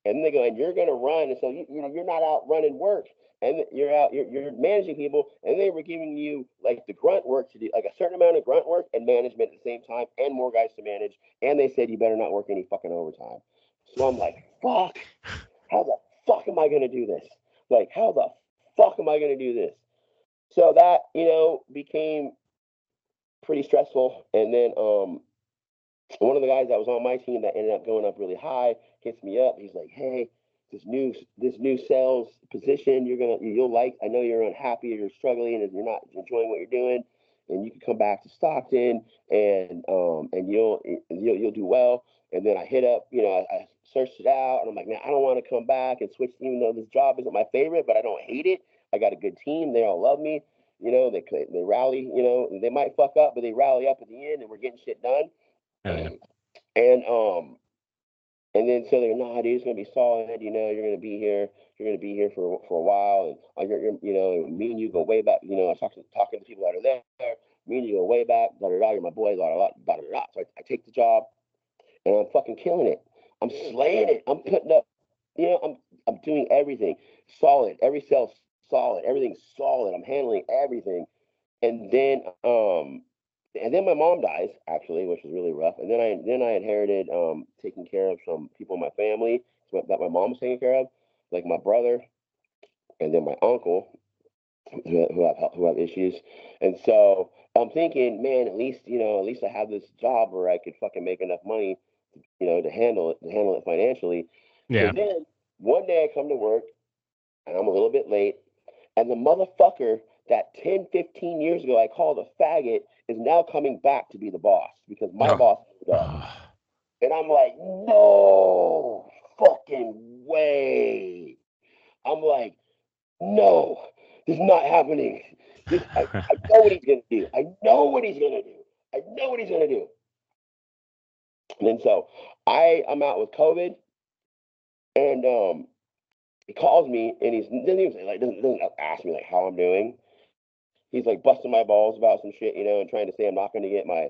And they go, and you're going to run. And so, you're not out running work. And you're managing people, and they were giving you like the grunt work to do, like a certain amount of grunt work and management at the same time, and more guys to manage. And they said you better not work any fucking overtime. So I'm like, fuck, how the fuck am I gonna do this? Like, how the fuck am I gonna do this? So that became pretty stressful. And then one of the guys that was on my team that ended up going up really high hits me up. He's like, hey, this new sales position you'll like. I know you're unhappy, you're struggling, and you're not enjoying what you're doing. and you can come back to Stockton, and you'll do well. And then I hit up, I searched it out, and I'm like, man, I don't want to come back and switch, even though this job isn't my favorite, but I don't hate it. I got a good team. They all love me. They rally. They might fuck up, but they rally up at the end, and we're getting shit done. Yeah. And then so they're, nah, dude, it's gonna be solid. You're gonna be here. You're gonna be here for a while, and me and you go way back. I was talking to people that are there. Me and you go way back. Da da da. You're my boy. Da da da da. So I take the job, and I'm fucking killing it. I'm slaying it. I'm putting up. I'm doing everything solid. Every cell solid. Everything's solid. I'm handling everything, and then my mom dies, actually, which was really rough. And then I inherited taking care of some people in my family that my mom was taking care of, like my brother, and then my uncle, who have issues. And so I'm thinking, man, at least I have this job where I could fucking make enough money, to handle it financially. Yeah. So then one day I come to work, and I'm a little bit late, and the motherfucker that 10, 15 years ago I called a faggot is now coming back to be the boss because my boss is up. And I'm like, no fucking way. I'm like, no, this is not happening. I know what he's going to do. I know what he's going to do. And then so I'm out with COVID, and he calls me, and doesn't ask me like how I'm doing. He's like busting my balls about some shit, and trying to say I'm not going to get my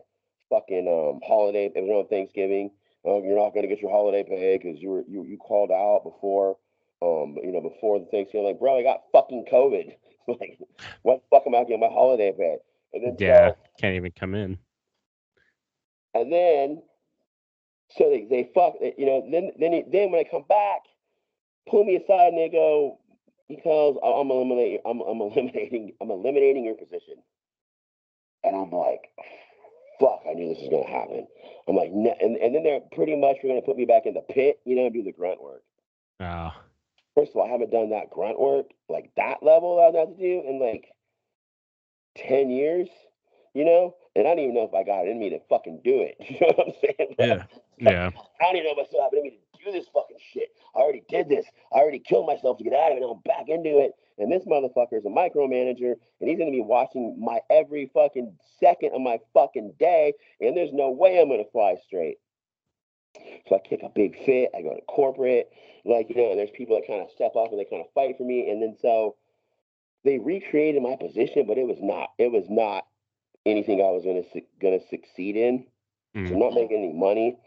fucking holiday. It was on Thanksgiving. You're not going to get your holiday pay because you called out before, before the Thanksgiving. Like, bro, I got fucking COVID. Like, what the fuck am I getting my holiday pay? And then can't even come in. And then so they fuck, then when I come back, pull me aside and they go, because I'm eliminating your position. And I'm like, fuck, I knew this was gonna happen. I'm like, and then they're pretty much going to put me back in the pit, and do the grunt work. Oh. First of all, I haven't done that grunt work, like that level I have to do in like 10 years, and I don't even know if I got it in me to fucking do it. You know what I'm saying? Yeah. I don't even know if I still have it in me to do this fucking shit. I already did this. I already killed myself to get out of it. And I'm back into it. And this motherfucker is a micromanager, and he's going to be watching my every fucking second of my fucking day, and there's no way I'm going to fly straight. So I kick a big fit. I go to corporate, and there's people that kind of step up and they kind of fight for me. And then so they recreated my position, but it was not anything I was going to succeed in. So I'm not making any money.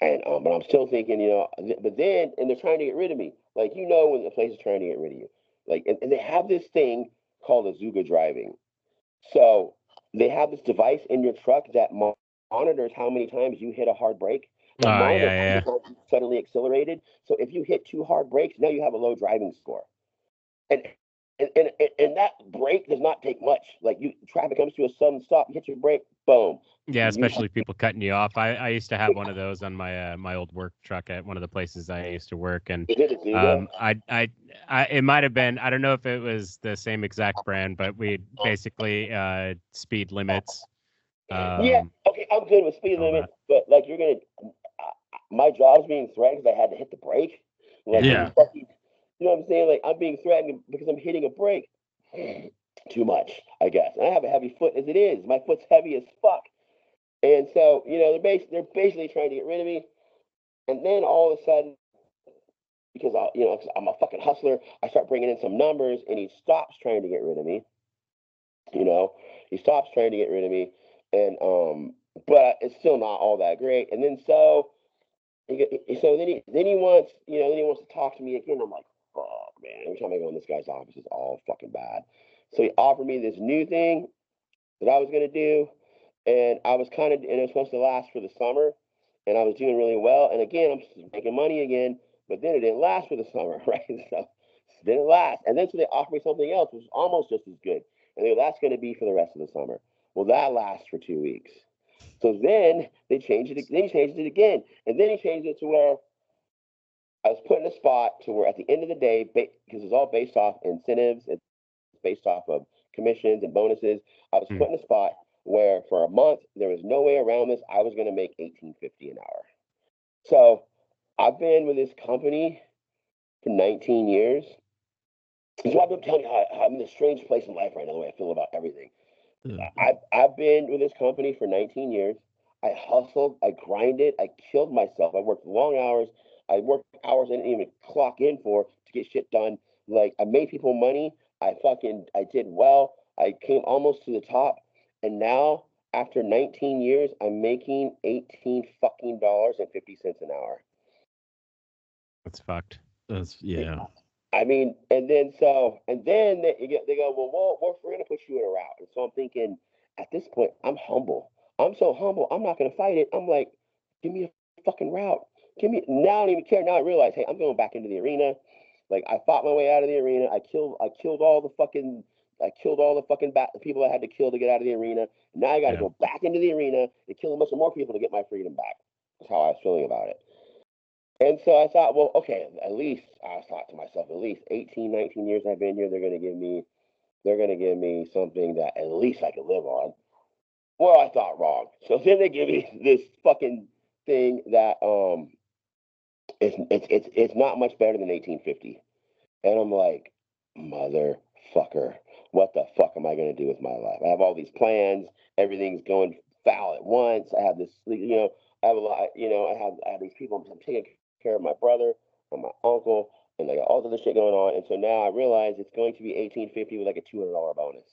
And but I'm still thinking, but then, and they're trying to get rid of me. Like, when the place is trying to get rid of you. Like, and they have this thing called a Zuga driving. So they have this device in your truck that monitors how many times you hit a hard brake. How many times you suddenly accelerated. So if you hit 2 hard brakes, now you have a low driving score. And that brake does not take much. Like, traffic comes to a sudden stop, you hit your brake, boom. Yeah, especially people cutting you off. I used to have one of those on my my old work truck at one of the places I used to work, and it might have been, I don't know if it was the same exact brand, but we basically speed limits. Yeah, okay, I'm good with speed limits, but like my job's being threatened because I had to hit the brake. Like, you know what I'm saying? Like, I'm being threatened because I'm hitting a brake too much, I guess. And I have a heavy foot as it is. My foot's heavy as fuck. And so, they're basically trying to get rid of me. And then all of a sudden, because I'm a fucking hustler, I start bringing in some numbers, and he stops trying to get rid of me. He stops trying to get rid of me, and but it's still not all that great. And then so then he wants to talk to me again. I'm like, fuck, man. Every time I go in this guy's office, it's all fucking bad. So he offered me this new thing that I was gonna do. And I was and it was supposed to last for the summer, and I was doing really well. And again, I'm making money again, but then it didn't last for the summer, right? So it didn't last. And then so they offered me something else, which was almost just as good. And they go, that's going to be for the rest of the summer. Well, that lasts for 2 weeks. So then they changed it. Then he changed it again, and then he changed it to where I was put in a spot to where at the end of the day, because it's all based off incentives, it's based off of commissions and bonuses. I was put in a spot where for a month there was no way around this. I was going to make $18.50 an hour. So I've been with this company for 19 years. So I've been telling you how I'm in this strange place in life right now, the way I feel about everything. I've been with this company for 19 years. I hustled, I grinded, I killed myself. I worked long hours. I worked hours I didn't even clock in for to get shit done. Like, I made people money. I did well. I came almost to the top. And now, after 19 years, I'm making $18.50 an hour. That's fucked. Yeah. I mean, and then they go, well, we're going to put you in a route. And so I'm thinking, at this point, I'm humble. I'm so humble. I'm not going to fight it. I'm like, give me a fucking route. Now I don't even care. Now I realize, hey, I'm going back into the arena. Like, I fought my way out of the arena. I killed all the fucking people I had to kill to get out of the arena. Now I got to go back into the arena and kill a bunch of more people to get my freedom back. That's how I was feeling about it. And so I thought, well, okay, I thought to myself, at least 18, 19 years I've been here, they're going to give me something that at least I can live on. Well, I thought wrong. So then they give me this fucking thing that it's not much better than 1850. And I'm like, motherfucker, what the fuck am I going to do with my life? I have all these plans, everything's going foul at once. I have this, I have a lot, I have these people. I'm taking care of my brother and my uncle, and I got all this other shit going on. And so now I realize it's going to be $18.50 with like a $200 bonus.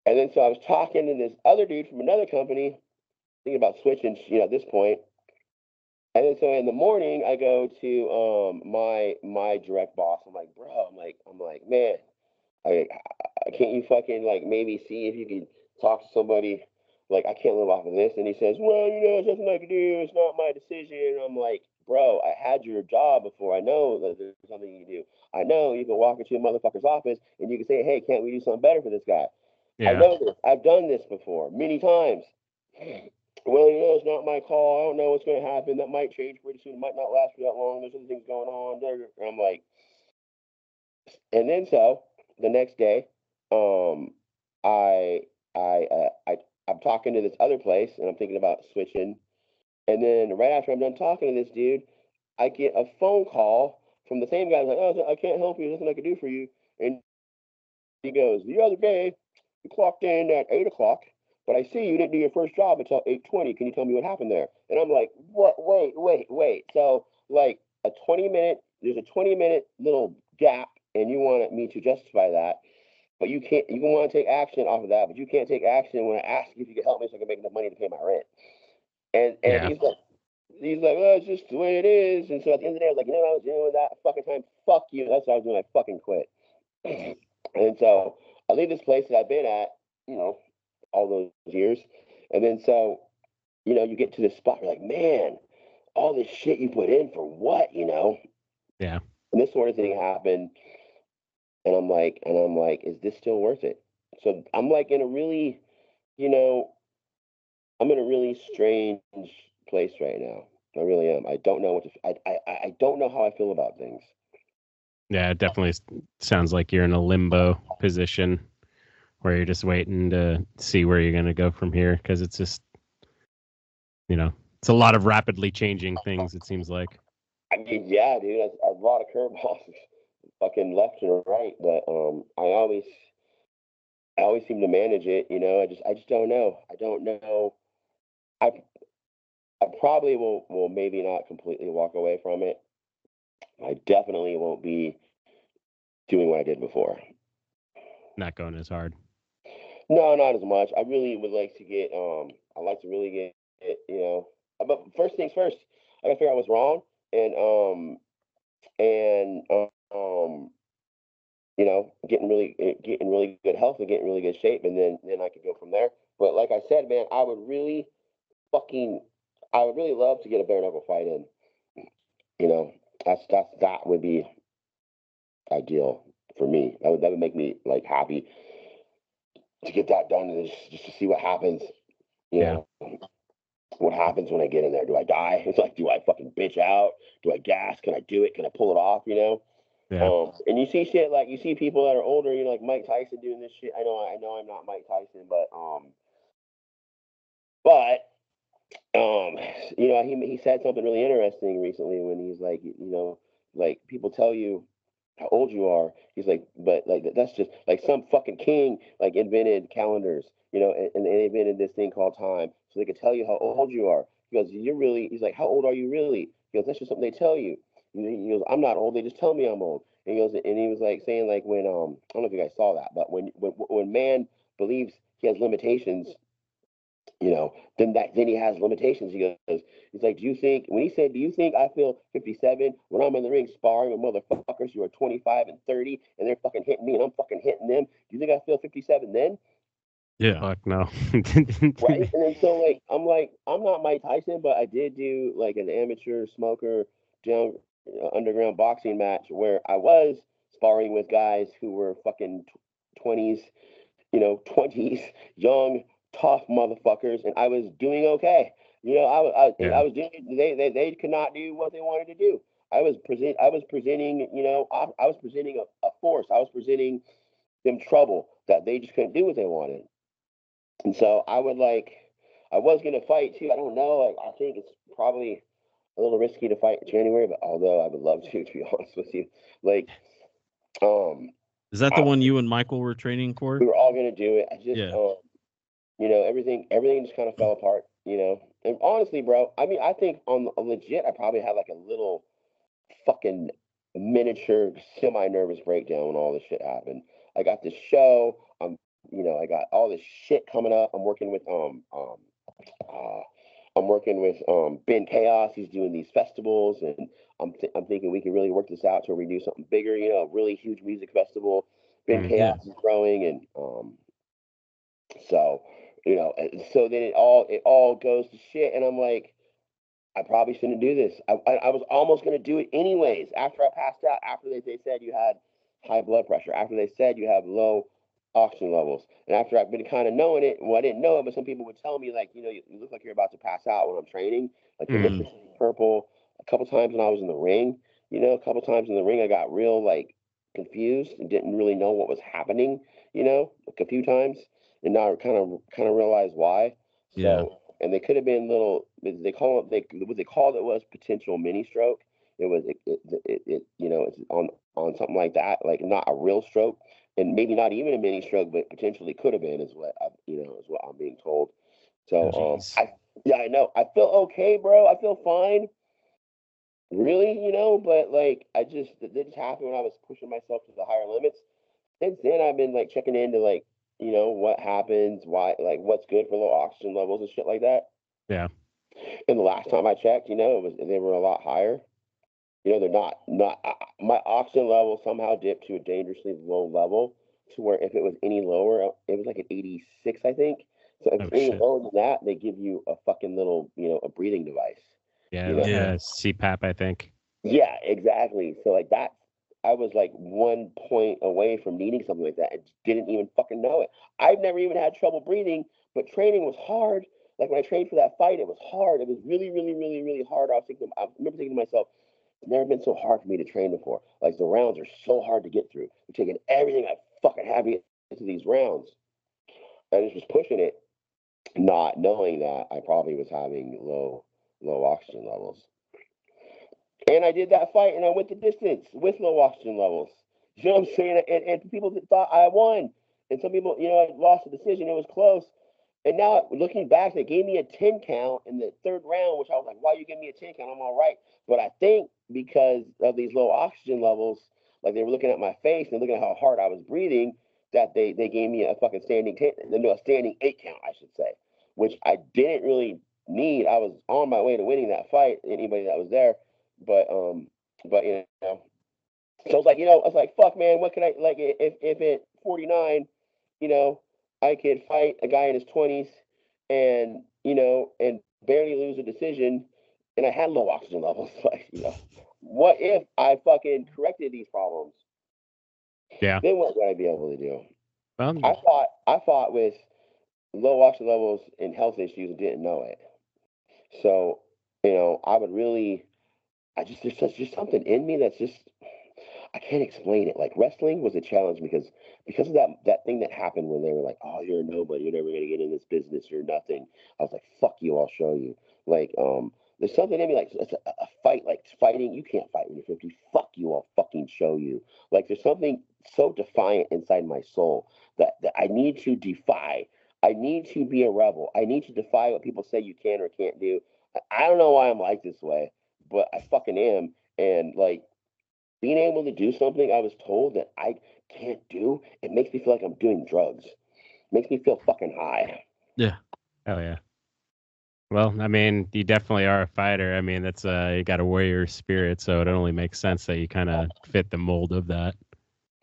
And then so I was talking to this other dude from another company, thinking about switching, at this point. And then so in the morning I go to my direct boss. I'm like, bro, I'm like, man, can't you fucking like maybe see if you can talk to somebody? Like, I can't live off of this. And he says, well, it's nothing I can do. It's not my decision. I'm like, bro, I had your job before. I know that there's something you can do. I know you can walk into a motherfucker's office and you can say, hey, can't we do something better for this guy? Yeah. I know this. I've done this before many times. Well, it's not my call. I don't know what's going to happen. That might change pretty soon. It might not last for that long. There's other things going on. And I'm like, and then so the next day, I'm talking to this other place and I'm thinking about switching. And then right after I'm done talking to this dude, I get a phone call from the same guy. Like, oh, I can't help you. There's nothing I can do for you. And he goes, the other day, you clocked in at 8 o'clock, but I see you didn't do your first job until 8:20. Can you tell me what happened there? And I'm like, what? Wait. So, like, there's a 20-minute little gap, and you wanted me to justify that. But you can't. You can want to take action off of that, but you can't take action when I ask if you can help me so I can make enough money to pay my rent. And he's like, well, it's just the way it is. And so at the end of the day, I was like, I was dealing with that fucking time. Fuck you. That's what I was doing. I fucking quit. And so I leave this place that I've been at, all those years. And then so, you get to this spot, you're like, man, all this shit you put in for what, Yeah. And this sort of thing happened. And I'm like, is this still worth it? So I'm like in a really, I'm in a really strange place right now. I really am. I don't know I don't know how I feel about things. Yeah, it definitely sounds like you're in a limbo position where you're just waiting to see where you're going to go from here, because it's just, it's a lot of rapidly changing things, it seems like. I mean, yeah, dude, a lot of curveballs fucking left and right, but I always seem to manage it, I just don't know. I don't know. I probably will maybe not completely walk away from it. I definitely won't be doing what I did before. Not going as hard. No, not as much. I really would like to get I like to really get but first things first, I gotta figure out what's wrong and getting really good health and getting really good shape, and then I could go from there. But like I said, man, I would really love to get a bare knuckle fight in. That would be ideal for me. That would make me like happy to get that done and just to see what happens. What happens when I get in there? Do I die? It's like, do I fucking bitch out? Do I gas? Can I do it? Can I pull it off? Yeah. And you see shit like you see people that are older, you know, like Mike Tyson doing this shit. I know I'm not Mike Tyson, but you know, he said something really interesting recently when he's like, you know, like people tell you how old you are. He's like, but like that's just like some fucking king like invented calendars, you know, and they invented this thing called time, so they could tell you how old you are. He goes, you're really. He's like, how old are you really? He goes, that's just something they tell you. He goes, I'm not old. They just tell me I'm old. And he goes, and he was like saying like when I don't know if you guys saw that, but when man believes he has limitations, you know, then he has limitations. He's like, do you think when he said, do you think I feel 57 when I'm in the ring sparring with motherfuckers who are 25 and 30 and they're fucking hitting me and I'm fucking hitting them? Do you think I feel 57 then? Yeah. Fuck no. Right. And then so like I'm not Mike Tyson, but I did do like an amateur smoker down underground boxing match where I was sparring with guys who were fucking 20s, you know, 20s, young, tough motherfuckers, and I was doing okay. You know, Yeah. I was doing. They could not do what they wanted to do. I was presenting. You know, I was presenting a force. I was presenting them trouble that they just couldn't do what they wanted. And so I would like. I was gonna fight too. I don't know. I think it's probably a little risky to fight in January, but although I would love to be honest with you, like, Is that the one you and Michael were training we for? were all gonna do it. I just Yeah. you know, everything just kind of fell apart, you know. And honestly, bro, I mean, I think on a legit, I probably had like a little fucking miniature semi-nervous breakdown when all this shit happened. I got this show. You know, I got all this shit coming up. Uh, I'm working with Ben Chaos. He's doing these festivals, and I'm thinking we can really work this out to where we do something bigger. You know, a really huge music festival. Ben Yeah. Chaos is growing, and so, you know, and so then it all goes to shit, and I'm like, I probably shouldn't do this. I was almost going to do it anyways after I passed out. After they said you had high blood pressure. After they said you have low oxygen levels, and after I've been kind of knowing it, well, I didn't know it, but some people would tell me like, you know, you look like you're about to pass out when I'm training. Like your lips Mm. are turning purple. A couple times when I was in the ring, you know, a couple times in the ring, I got real like confused and didn't really know what was happening. You know, like a few times, and now I kind of realize why. Yeah. So, and they could have been little. They call it. What they called it was potential mini stroke. It was you know, it's on something like that, like not a real stroke, and maybe not even a mini stroke, but potentially could have been, is what is what I'm being told. So Jeez. yeah, I know. I feel okay, bro. I feel fine, really, you know. But like, it just happened when I was pushing myself to the higher limits. Since then, I've been like checking into like, you know, what happens, why, like what's good for low oxygen levels and shit like that. Yeah. And the last time I checked, you know, they were a lot higher. You know, they're not. My oxygen level somehow dipped to a dangerously low level, to where if it was any lower, it was like an 86, I think. So if Oh it's any shit. lower than that, they give you a fucking little, you know, a breathing device. Yeah. You know. Yeah. CPAP, I think. Yeah, exactly. So like that, I was like 1 point away from needing something like that and didn't even fucking know it. I've never even had trouble breathing, but training was hard. Like when I trained for that fight, it was hard. It was really, really, really, really hard. I remember thinking to myself, it's never been so hard for me to train before. Like the rounds are so hard to get through. I'm taking everything I fucking have into these rounds. I just was pushing it, not knowing that I probably was having low oxygen levels. And I did that fight and I went the distance with low oxygen levels. You know what I'm saying? And people thought I won. And some people, you know, I lost the decision. It was close. And now looking back, they gave me a 10 count in the third round, which I was like, why you give me a 10 count? I'm all right. But I think because of these low oxygen levels, like they were looking at my face and looking at how hard I was breathing, that they gave me a fucking standing 10, no, a standing 8 count, I should say, which I didn't really need. I was on my way to winning that fight, anybody that was there. But you know, so it's like, you know, I was like, fuck, man, what can I, like, if at 49, you know, I could fight a guy in his 20s and, you know, and barely lose a decision, and I had low oxygen levels, like, you know, what if I fucking corrected these problems? Yeah. Then what would I be able to do? Well, I fought with low oxygen levels and health issues and didn't know it. So, you know, I would really, I just, there's just something in me that's just, I can't explain it. Like wrestling was a challenge because of that thing that happened when they were like, "Oh, you're a nobody. You're never gonna get in this business. You're nothing." I was like, "Fuck you. I'll show you." Like, there's something in me like it's a fight. Like fighting, you can't fight when you're 50. Fuck you. I'll fucking show you. Like there's something so defiant inside my soul that I need to defy. I need to be a rebel. I need to defy what people say you can or can't do. I don't know why I'm like this way, but I fucking am. And like being able to do something I was told that I can't do, it makes me feel like I'm doing drugs. It makes me feel fucking high. Yeah. Hell yeah. Well, I mean, you definitely are a fighter. I mean, that's you got a warrior spirit, so it only makes sense that you kind of fit the mold of that.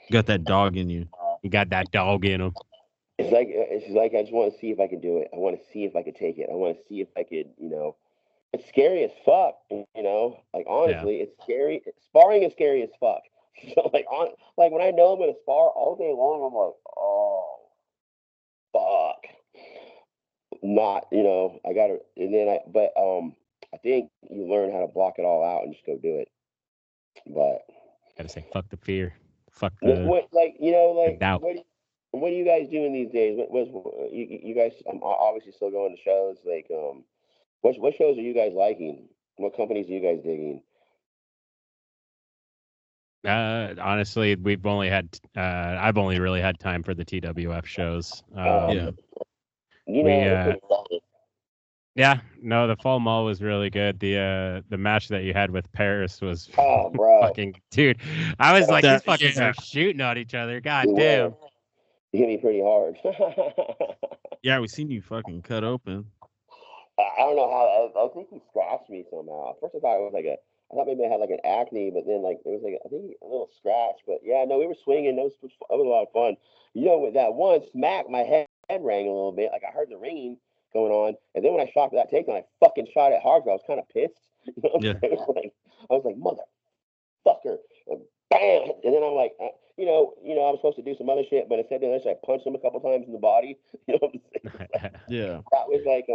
You got that dog in you. You got that dog in him. It's like I just want to see if I can do it. I want to see if I could take it. I want to see if I could, it's scary as fuck, Like honestly, it's scary. Sparring is scary as fuck. So like when I know I'm gonna spar all day long, I'm like, oh fuck. Not, I gotta and then I think you learn how to block it all out and just go do it. But Gotta say, fuck the fear. Fuck the doubt. what are you guys doing these days? You guys obviously still going to shows, like what shows are you guys liking? What companies are you guys digging? Honestly, we've only had I've only really had time for the TWF shows. Yeah. Yeah, no, the Fall Mall was really good. The match that you had with Paris was bro. fucking dude. I was like, these fuckers are shooting at each other. God damn. You hit me pretty hard. Yeah, we seen you fucking cut open. I don't know how. I think he scratched me somehow. First, I thought it was I thought maybe I had like an acne, but then like it was like I think a little scratch. But yeah, no, we were swinging. It was a lot of fun. With that one smack, my head rang a little bit. Like I heard the ringing going on, and then when I shot for that takedown, I fucking shot it hard. I was kind of pissed. You know what I'm saying? I was like, motherfucker, and bam. And then I'm like, I'm supposed to do some other shit, but instead of this, I punched him a couple times in the body. You know what I'm saying? Yeah. That was like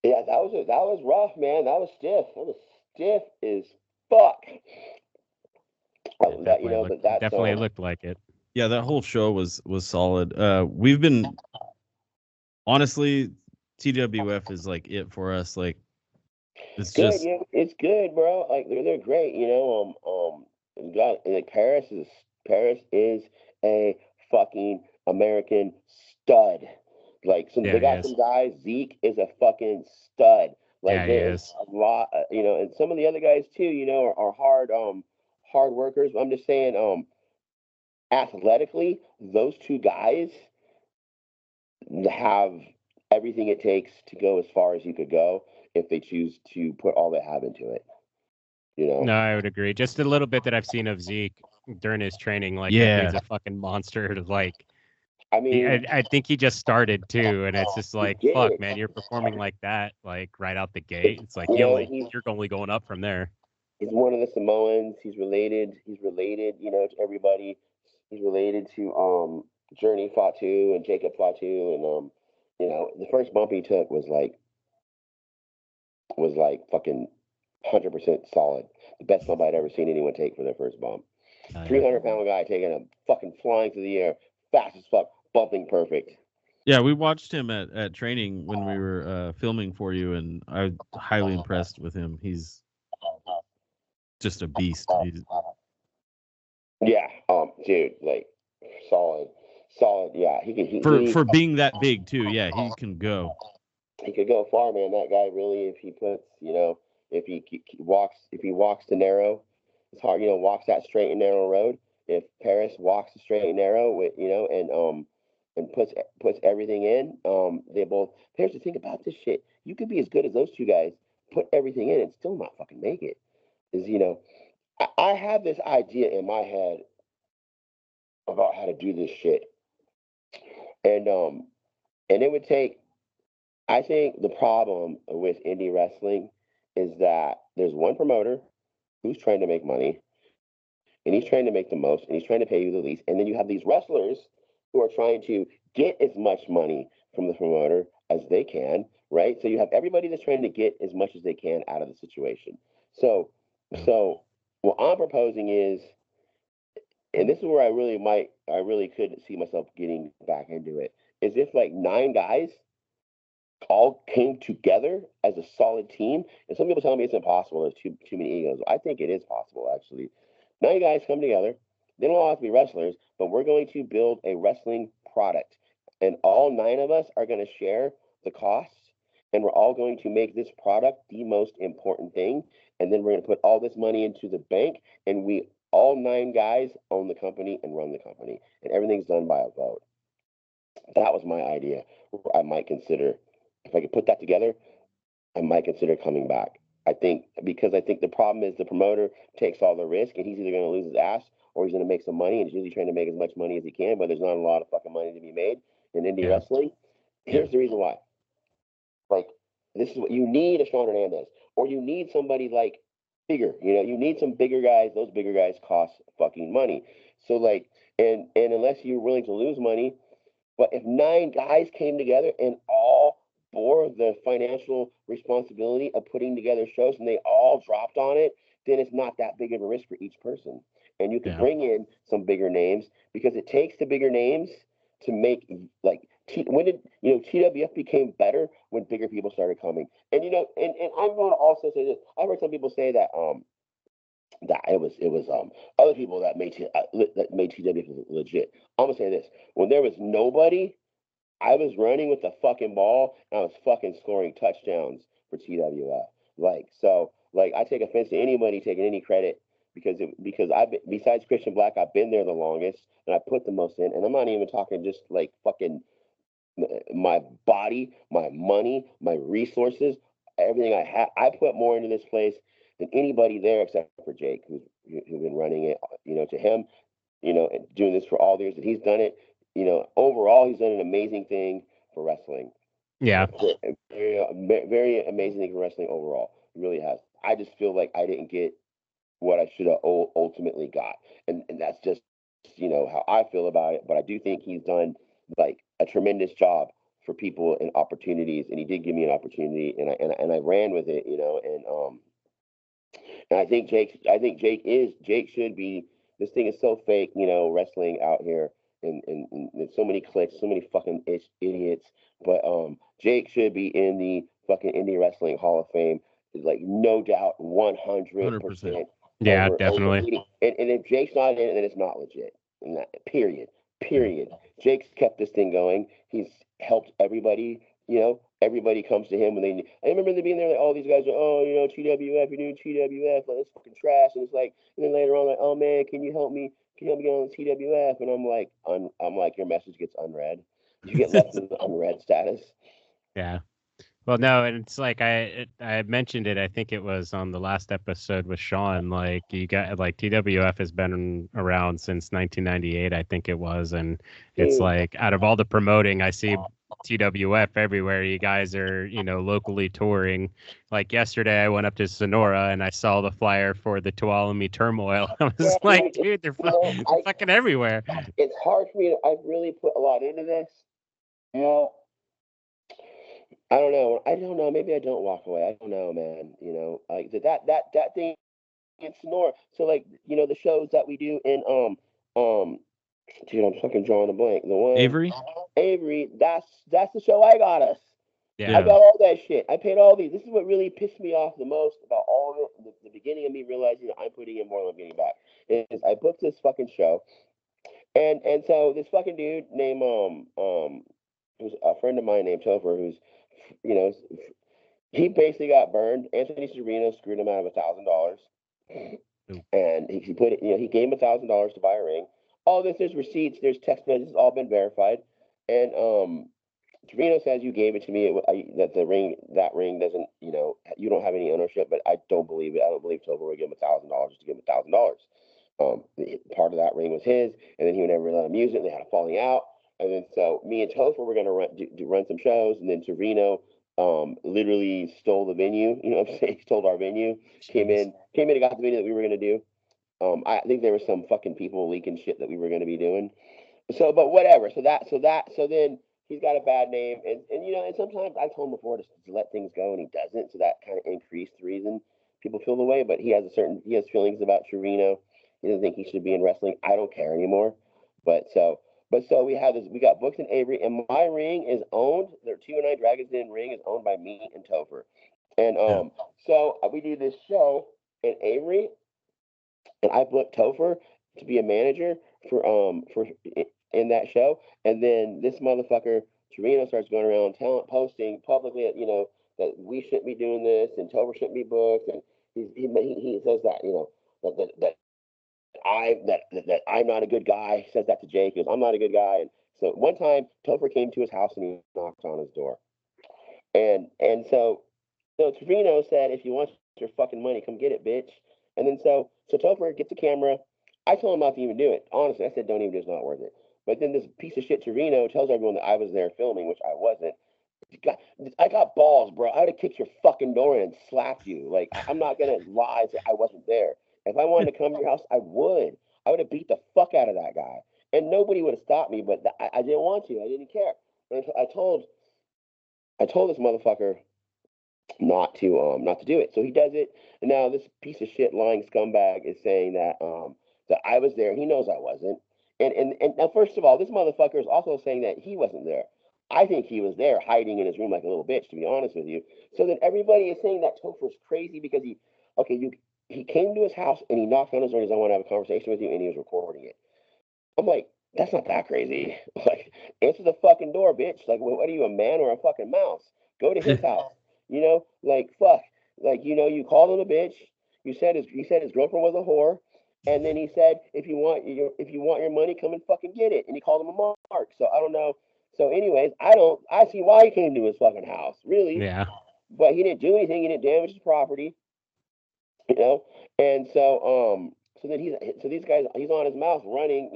yeah, that was rough, man. That was stiff. That was stiff as fuck. Definitely looked like it. Yeah, that whole show was solid. We've been honestly, TWF is like it for us. Like it's good. just It's good, bro. Like they're great. Like Paris is a fucking American stud. Like they got some guys. Zeke is a fucking stud. Like there's a lot, and some of the other guys too, are hard workers. I'm just saying, athletically, those two guys have everything it takes to go as far as you could go if they choose to put all they have into it. No, I would agree. Just a little bit that I've seen of Zeke during his training, like that dude's a fucking monster. Like, I mean, I think he just started too, and it's just like, fuck, man, you're performing like that, like right out the gate. It's like you're only going up from there. He's one of the Samoans. He's related, to everybody. He's related to Journey Fatu and Jacob Fatu, and the first bump he took was fucking 100% solid. The best bump I'd ever seen anyone take for their first bump. 300-pound guy taking a fucking flying through the air, fast as fuck, bumping perfect. Yeah, we watched him at training when we were filming for you, and I was highly impressed with him. He's just a beast. Yeah, dude, like solid. Yeah, for being that big too. Yeah, he can go. He could go far, man. That guy really, if he puts, if he walks the narrow, it's hard, walks that straight and narrow road. If Paris walks the straight and narrow with, and puts everything in, they both. Here's the thing about this shit: you could be as good as those two guys, put everything in, and still not fucking make it. I have this idea in my head about how to do this shit, and it would take. I think the problem with indie wrestling is that there's one promoter who's trying to make money, and he's trying to make the most, and he's trying to pay you the least, and then you have these wrestlers who are trying to get as much money from the promoter as they can, right? So you have everybody that's trying to get as much as they can out of the situation. So what I'm proposing is, and this is where I really could see myself getting back into it, is if like 9 guys all came together as a solid team. And some people tell me it's impossible. There's too many egos. I think it is possible, actually. 9 guys come together. They don't all have to be wrestlers, but we're going to build a wrestling product. And all 9 of us are going to share the costs. And we're all going to make this product the most important thing. And then we're going to put all this money into the bank. And we, all 9 guys, own the company and run the company. And everything's done by a vote. That was my idea. I might consider, if I could put that together, I might consider coming back. I think the problem is the promoter takes all the risk, and he's either going to lose his ass or he's going to make some money, and he's usually trying to make as much money as he can, but there's not a lot of fucking money to be made in indie wrestling. Here's the reason why. Like, this is what you need: a Sean Hernandez, or you need somebody like bigger. You need some bigger guys. Those bigger guys cost fucking money. So like, and unless you're willing to lose money. But if 9 guys came together and all bore the financial responsibility of putting together shows and they all dropped on it, then it's not that big of a risk for each person. And you could bring in some bigger names, because it takes the bigger names to make, like, when did TWF became better when bigger people started coming. And and I'm going to also say this. I've heard some people say that it was other people that made TWF legit. I'm gonna say this: when there was nobody, I was running with the fucking ball and I was fucking scoring touchdowns for TWF. Like I take offense to anybody taking any credit, because I've been, besides Christian Black, I've been there the longest and I put the most in, and I'm not even talking just like fucking my body, my money, my resources, everything I had. I put more into this place than anybody there except for Jake, who's been running it. To him, and doing this for all the years that he's done it. Overall, he's done an amazing thing for wrestling. Yeah. Very, very amazing thing for wrestling overall. He really has. I just feel like I didn't get what I should have ultimately got, and that's just how I feel about it. But I do think he's done like a tremendous job for people and opportunities, and he did give me an opportunity, and I ran with it, and I think Jake should be. This thing is so fake, wrestling out here, and so many clicks, so many fucking idiots. But Jake should be in the fucking indie wrestling Hall of Fame, like no doubt, 100%. Yeah, definitely. And if Jake's not in it, then it's not legit. And that, period. Jake's kept this thing going. He's helped everybody. Everybody comes to him when they. I remember them being there like, all these guys are, TWF, you're doing TWF, like it's fucking trash. And it's like, and then later on, like, oh man, can you help me? Can you help me get on TWF? And I'm like, your message gets unread. You get left in the unread status. Yeah. Well, no, and it's like I mentioned it. I think it was on the last episode with Sean. Like you got like TWF has been around since 1998, I think it was, and it's like out of all the promoting, I see TWF everywhere. You guys are locally touring. Like yesterday, I went up to Sonora and I saw the flyer for the Tuolumne Turmoil. I was like, dude, they're fucking everywhere. It's hard for me. I've really put a lot into this. I don't know. Maybe I don't walk away. I don't know, man. Like that thing in Sonora. So like, the shows that we do in dude, I'm fucking drawing a blank. The one Avery. That's the show I got us. Yeah. I got all that shit. I paid all these. This is what really pissed me off the most about all of it. The beginning of me realizing that I'm putting in more than I'm getting back is I booked this fucking show, and so this fucking dude named who's a friend of mine named Topher, who's he basically got burned. Anthony Serino screwed him out of $1,000, and he put it. He gave him $1,000 to buy a ring. All this, there's receipts, there's text messages, all been verified, and Serino says you gave it to me. That ring doesn't. You don't have any ownership, but I don't believe it. I don't believe Topher would give him $1,000 just to give him $1,000. Part of that ring was his, and then he would never let him use it. And they had a falling out, and then so me and Topher were going to run some shows, and then Serino literally stole the venue. You know what I'm saying? He stole our venue. Came in and got the venue that we were going to do. I think there were some fucking people leaking shit that we were going to be doing. So, but whatever. So then he's got a bad name, and sometimes I told him before to let things go, and he doesn't. So that kind of increased the reason. people feel the way, but he has feelings about Trevino. He doesn't think he should be in wrestling. I don't care anymore. But so we have this. We got booked in Avery, and my ring is owned. Their 209 Dragons Den ring is owned by me and Topher. And so we do this show in Avery, and I booked Topher to be a manager for in that show. And then this motherfucker Trevino starts going around posting publicly, that we shouldn't be doing this and Topher shouldn't be booked, and he says that that I'm not a good guy. He says that to Jake. He goes, I'm not a good guy. And so one time Topher came to his house and he knocked on his door, and so Trevino said, if you want your fucking money, come get it, bitch. And then so Topher gets the camera. I told him not to even do it. Honestly, I said, don't even do it. It's not worth it. But then this piece of shit Trevino tells everyone that I was there filming, which I wasn't. I got balls, bro. I would have kicked your fucking door in and slapped you. Like, I'm not going to lie and say I wasn't there. If I wanted to come to your house, I would. I would have beat the fuck out of that guy. And nobody would have stopped me, but I didn't want to. I didn't care. And so I told this motherfucker not to do it. So he does it, and now this piece of shit lying scumbag is saying that I was there. He knows I wasn't. And now, first of all, this motherfucker is also saying that he wasn't there. I think he was there hiding in his room like a little bitch, to be honest with you. So then everybody is saying that Topher's crazy because he came to his house and he knocked on his door and he said, I want to have a conversation with you, and he was recording it. I'm like, that's not that crazy. Like, answer the fucking door, bitch. Like, what are you, a man or a fucking mouse? Go to his house. Like, fuck. Like, you called him a bitch. He said his girlfriend was a whore. And then he said, if you want your money, come and fucking get it. And he called him a mark. So I don't know. So anyways, I see why he came to his fucking house, really. Yeah. But he didn't do anything. He didn't damage his property. And so these guys, he's on his mouth running,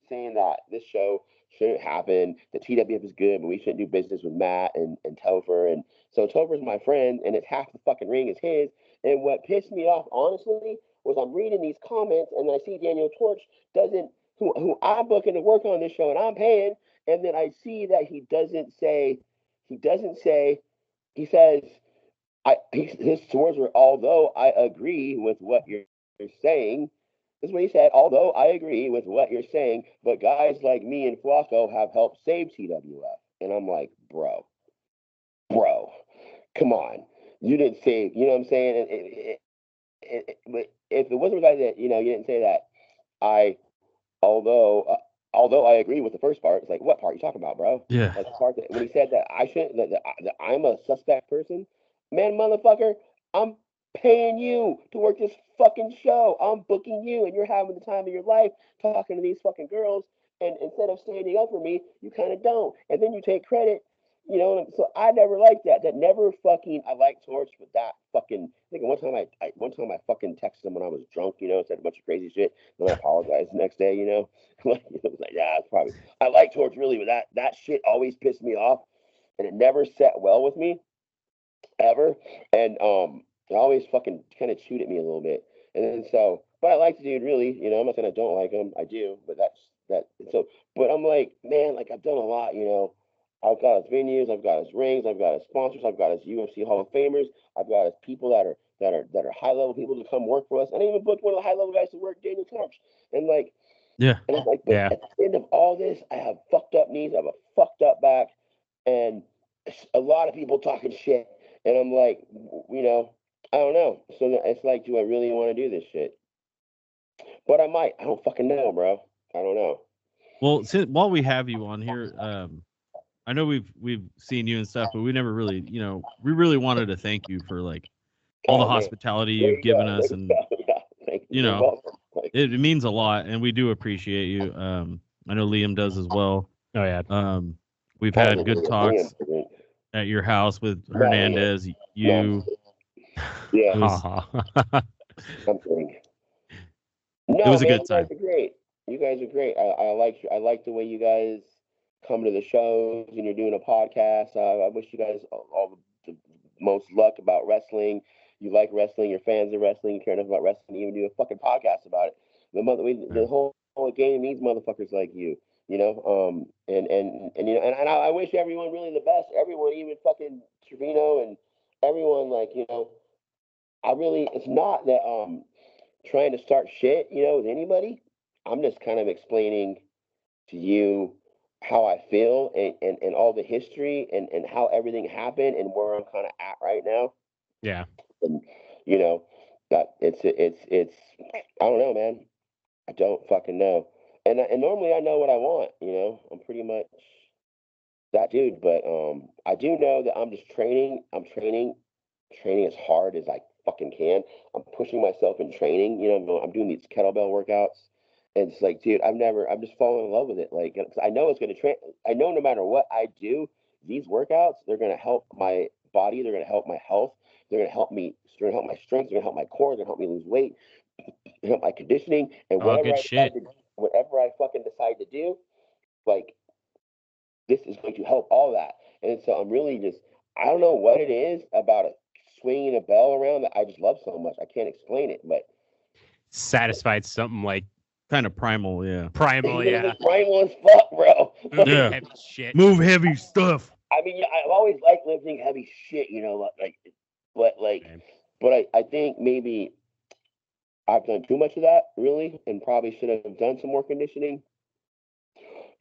saying that this show shouldn't happen. The TWF is good, but we shouldn't do business with Matt and Topher. And so Topher's my friend, and it's half the fucking ring is his. And what pissed me off, honestly, was I'm reading these comments, and I see Daniel Torch who I'm booking to work on this show, and I'm paying, and then I see that he says, his words were, although I agree with what you're saying. This is what he said. Although I agree with what you're saying, but guys like me and Flacco have helped save TWF. And I'm like, bro, come on. You didn't save, you know what I'm saying? But if it wasn't like that, you didn't say that. Although I agree with the first part, it's like, what part are you talking about, bro? Yeah. Like the part that when he said that I shouldn't, that I'm a suspect person, man, motherfucker, I'm paying you to work this fucking show. I'm booking you, and you're having the time of your life talking to these fucking girls. And instead of standing up for me, you kind of don't, and then you take credit. So I never liked that. That never fucking. I like Torch, but that fucking. I think one time I fucking texted him when I was drunk, said a bunch of crazy shit. Then I apologized the next day, Like, it was like, yeah, it's probably. I like Torch really, but that shit always pissed me off, and it never sat well with me, ever. And I always fucking kind of chewed at me a little bit. And then but I like the dude really. I'm not saying I don't like him. I do, but that's that. So, but I'm like, man, like I've done a lot. I've got his venues, I've got his rings, I've got his sponsors, I've got his UFC Hall of Famers, I've got his people that are high level people to come work for us. And I even booked one of the high level guys to work, Daniel Torch. And like, Yeah. and I'm like, but at the end of all this, I have fucked up knees, I have a fucked up back, and a lot of people talking shit. And I'm like, I don't know. So it's like, do I really want to do this shit? But I might. I don't fucking know, bro. I don't know. Well, while we have you on here, I know we've seen you and stuff, but we never really, we really wanted to thank you for like all the hospitality you've given us, and it means a lot, and we do appreciate you. I know Liam does as well. Oh yeah. We've had good talks at your house with Hernandez. You, yeah. Something. No, it was a man, good time. You guys are great. I like the way you guys come to the shows and you're doing a podcast. I wish you guys all the most luck about wrestling. You like wrestling, you're fans of wrestling, you care enough about wrestling, you even do a fucking podcast about it. The whole game needs motherfuckers like you. And I wish everyone really the best. Everyone, even fucking Trevino and everyone, like, it's not that trying to start shit, with anybody. I'm just kind of explaining to you how I feel and all the history and how everything happened and where I'm kind of at right now. Yeah. And that it's I don't know, man. I don't fucking know. And normally I know what I want. I'm pretty much that dude. But I do know that I'm just training. I'm training as hard as I fucking can. I'm pushing myself in training. I'm doing these kettlebell workouts. And it's like, dude, I'm just falling in love with it. Like, 'cause I know it's going to I know no matter what I do, these workouts, they're going to help my body. They're going to help my health. They're going to help me. They're going to help my strength. They're going to help my core. They're going to help me lose weight. They're going to help my conditioning. And All good shit. whatever I fucking decide to do, like, this is going to help all that. And so I'm really just, I don't know what it is about swinging a bell around that I just love so much. I can't explain it, but Satisfied something like Kind of primal, yeah. primal, yeah. It's primal as fuck, bro. Moving Yeah. heavy shit. Move heavy stuff. I mean, I've always liked lifting heavy shit, but I think maybe I've done too much of that, really, and probably should have done some more conditioning.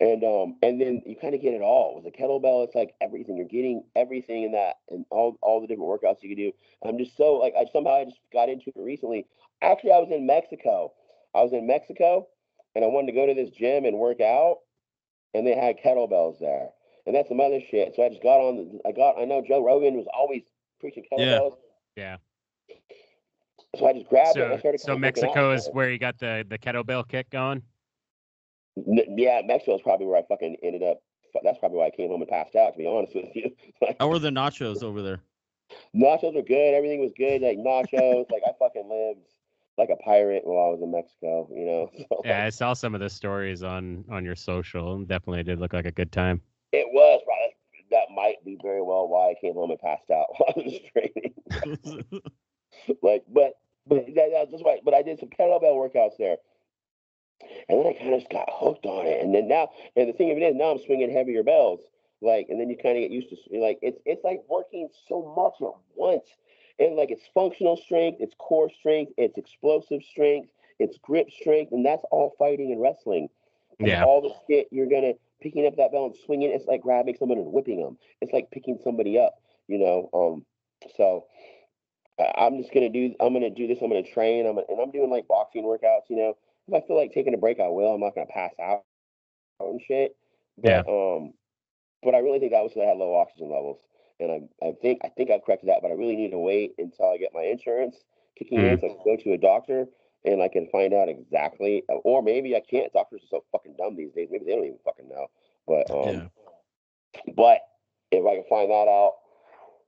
And then you kind of get it all with a kettlebell. It's like everything, you're getting everything in that, and all the different workouts you can do. I'm just so like I just got into it recently. Actually, I was in Mexico. And I wanted to go to this gym and work out, and they had kettlebells there, and that's some other shit. So I just got on. I know Joe Rogan was always preaching kettlebells. Yeah. So I just grabbed it. And I started. So Mexico is where you got the kettlebell kick going. Yeah, Mexico is probably where I fucking ended up. That's probably why I came home and passed out, to be honest with you. How were the nachos over there? Nachos were good. Everything was good. Like nachos. Like I fucking lived like a pirate while I was in Mexico, So, Yeah, I saw some of the stories on your social. Definitely did look like a good time. it was probably, that might be very well why I came home and passed out while I was training. That's right. But I did some kettlebell workouts there. And then I kind of just got hooked on it. And then and the thing of it is, now I'm swinging heavier bells. And then you kind of get used to, it's like working so much at once. And like it's functional strength, it's core strength, it's explosive strength, it's grip strength, and that's all fighting and wrestling. And Yeah. all the shit you're picking up that bell and swinging, it's like grabbing someone and whipping them. It's like picking somebody up, So I'm gonna do this. I'm gonna train. And I'm doing like boxing workouts. If I feel like taking a break, I will. I'm not gonna pass out and shit. But but I really think that was because I had low oxygen levels, and I think I've corrected that. But I really need to wait until I get my insurance kicking in, so I can go to a doctor and I can find out exactly. Or maybe I can't. Doctors are so fucking dumb these days. Maybe they don't even fucking know. But but if I can find that out.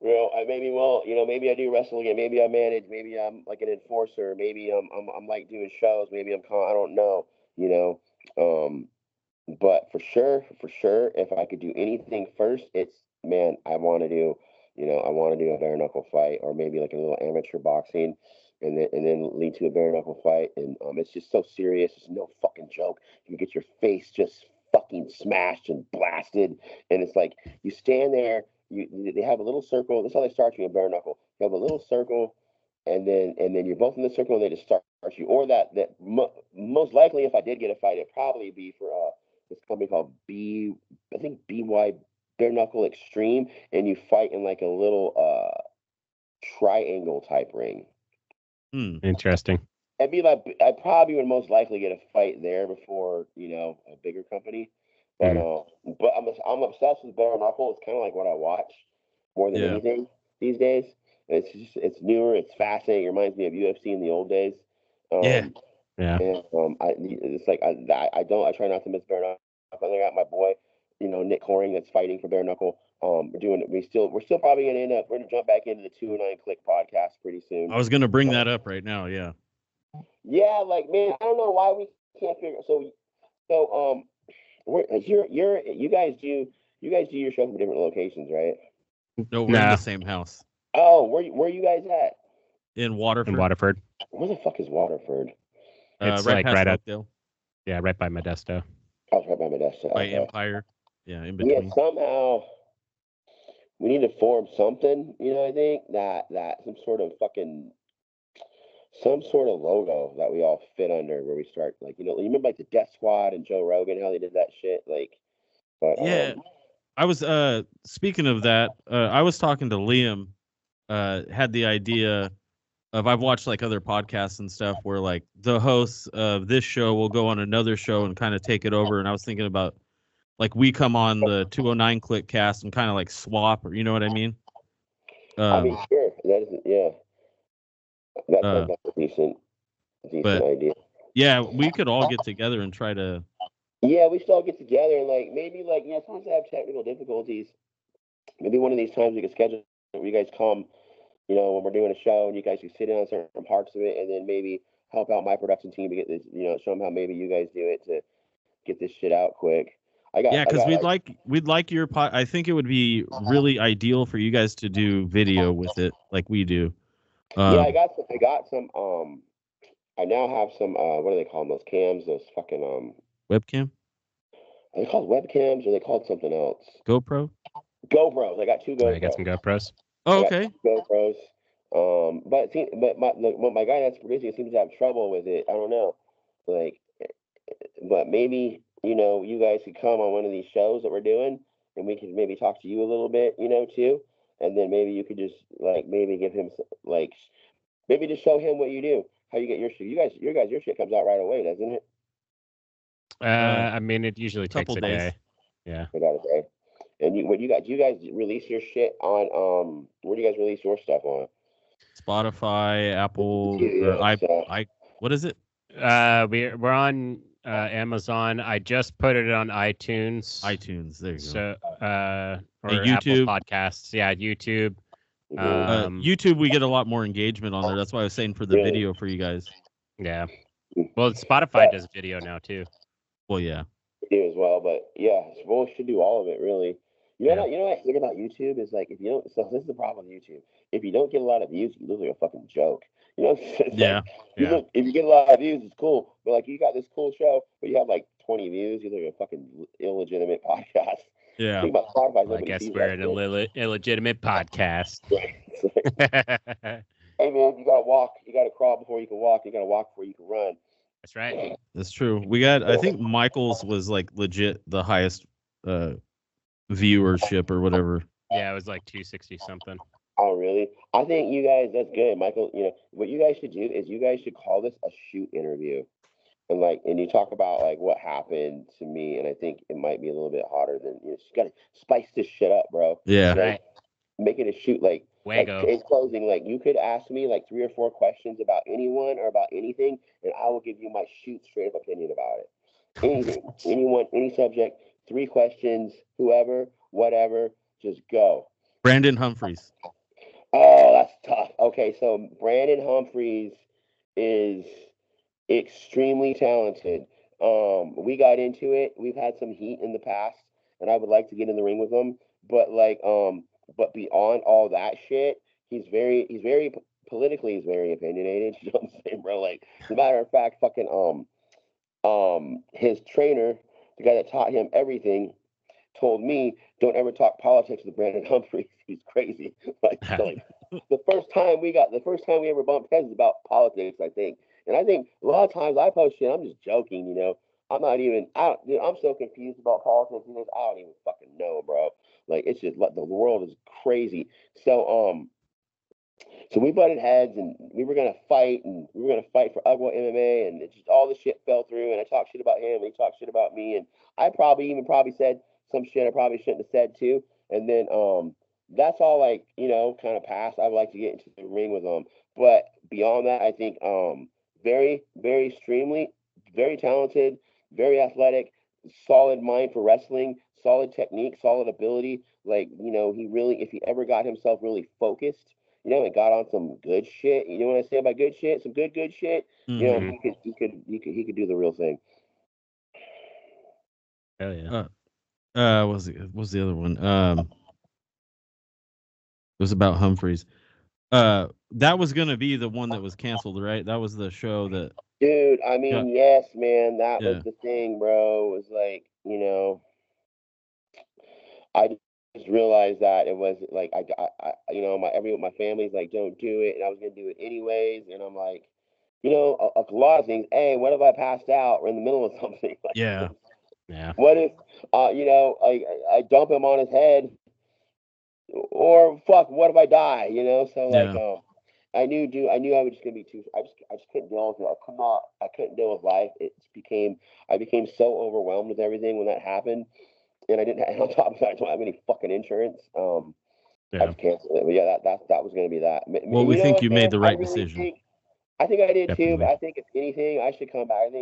I maybe won't. Maybe I do wrestle again. Maybe I manage. Maybe I'm like an enforcer. Maybe I'm like doing shows. Maybe I don't know. But for sure, if I could do anything first, it's man, I want to do a bare knuckle fight or maybe like a little amateur boxing, and then lead to a bare knuckle fight. And it's just so serious. It's no fucking joke. You get your face just fucking smashed and blasted, and it's like you stand there. They have a little circle. That's how they start you in bare knuckle. You have a little circle, and then you're both in the circle, and they just start you. Or most likely, if I did get a fight, it'd probably be for this company called I think BY Bare Knuckle Extreme, and you fight in like a little triangle type ring. Interesting. I'd be like, I probably would most likely get a fight there before a bigger company. But I'm obsessed with bare knuckle. It's kind of like what I watch more than anything these days. It's newer. It's fascinating. It reminds me of UFC in the old days. Yeah. And it's like I try not to miss bare knuckle. I got my boy, Nick Coring, that's fighting for bare knuckle. We're doing it. We're still probably gonna end up. We're gonna jump back into the 209 Click podcast pretty soon. I was gonna bring that up right now. Yeah. Yeah, like man, I don't know why we can't figure. You guys do your show from different locations, right? No, we're in the same house. Oh, where you guys at? In Waterford. Where the fuck is Waterford? It's right like past right Oakdale. Yeah, right by Modesto. I was right by Modesto. By Empire. Yeah, in between. Yeah, somehow we need to form something. I think that some sort of fucking some sort of logo that we all fit under, where we start like, you remember like the Death Squad and Joe Rogan, how they did that shit, like. But Yeah, I was speaking of that. I was talking to Liam. Had the idea of, I've watched like other podcasts and stuff where like the hosts of this show will go on another show and kind of take it over. And I was thinking about like we come on the 209 Click Cast and kind of like swap, or you know what I mean? I mean, sure, that is, yeah, that sounds like a decent idea. Yeah, we could all get together and try to. Yeah, we should all get together and like maybe like sometimes I have technical difficulties. Maybe one of these times we can schedule where you guys come, when we're doing a show, and you guys can sit in on certain parts of it, and then maybe help out my production team to get this, show them how maybe you guys do it to get this shit out quick. Because we'd like your I think it would be really ideal for you guys to do video with it, like we do. Yeah, I got some. I now have some. What do they call those cams? Those fucking webcam. Are they called webcams, or are they called something else? GoPros. I got 2 GoPros. I got some GoPros. Oh, okay. GoPros. But my guy that's producing seems to have trouble with it. I don't know. Like, but maybe you guys could come on one of these shows that we're doing, and we could maybe talk to you a little bit, too, and then maybe you could just like maybe give him like maybe just show him what you do, how you get your shit. Your shit comes out right away, doesn't it? I mean, it usually takes a days. day. Yeah. About a day. And you guys release your shit on where do you guys release your stuff on? Spotify, Apple, or what is it? We're on Amazon. I just put it on iTunes. There you go. So or YouTube Apple Podcasts. Yeah, YouTube. YouTube, we get a lot more engagement on there. That's why I was saying for the video for you guys. Yeah. Well, Spotify does video now too. Well, yeah. Video as well, but yeah, we should do all of it really. You know what I hate about YouTube is like if you don't. So this is the problem with YouTube. If you don't get a lot of views, you look like a fucking joke. If you get a lot of views, it's cool. But like you got this cool show, but you have like 20 views, you look like a fucking illegitimate podcast. Yeah. Think about Spotify. Well, I guess we're an illegitimate podcast. Hey man, you gotta walk. You gotta crawl before you can walk. You gotta walk before you can run. That's right. That's true. We got. I think Michael's was like legit the highest viewership or whatever. Yeah, it was like 260 something. Oh, really? I think you guys, that's good, Michael. What you guys should do is you guys should call this a shoot interview, and you talk about like what happened to me, and I think it might be a little bit hotter than you got to spice this shit up, bro. Yeah. Right. Make it a shoot like in closing, like you could ask me like 3 or 4 questions about anyone or about anything, and I will give you my shoot straight up opinion about it. Anything, anyone, any subject, 3 questions, whoever, whatever, just go. Brandon Humphreys. Oh, that's tough. Okay, so Brandon Humphreys is extremely talented. We got into it. We've had some heat in the past, and I would like to get in the ring with him. But but beyond all that shit, he's very politically, he's very opinionated. You know what I'm saying, bro? Like, as a matter of fact, fucking his trainer, the guy that taught him everything, told me, don't ever talk politics with Brandon Humphreys. He's crazy. like the first time we ever bumped heads was about politics, I think. And I think a lot of times I post shit, I'm just joking, I'm not even, I'm so confused about politics. I don't even fucking know, bro. Like, it's just, like, the world is crazy. So we butted heads, and we were gonna fight, for Ugwa MMA, and it just all the shit fell through. And I talked shit about him, and he talked shit about me, and I probably said some shit I probably shouldn't have said too. And then that's all like kind of passed. I would like to get into the ring with him, but beyond that, I think very very extremely very talented, very athletic, solid mind for wrestling, solid technique, solid ability. Like he really, if he ever got himself really focused, and got on some good shit. You know what I say about good shit? Some good shit. Mm-hmm. He could do the real thing. Hell yeah. What was the other one? It was about Humphreys. That was gonna be the one that was canceled, right? That was the show that. Dude, I mean, yes, man, that was the thing, bro. It was like, I just realized that it was like I my family's like, don't do it, and I was gonna do it anyways, and I'm like, a lot of things. Hey, what if I passed out or in the middle of something? Like, Yeah. Yeah. what if, I dump him on his head, or fuck, what if I die? So like, Yeah. I knew I was just gonna be too. I just couldn't deal with it. I couldn't deal with life. I became so overwhelmed with everything when that happened, and I didn't. On top of that, I don't have any fucking insurance. I Yeah. just canceled it. But yeah, that was gonna be that. Well, we You know think what, you man? made the I right really decision. think I did too. But Definitely. I think if anything, I should come back.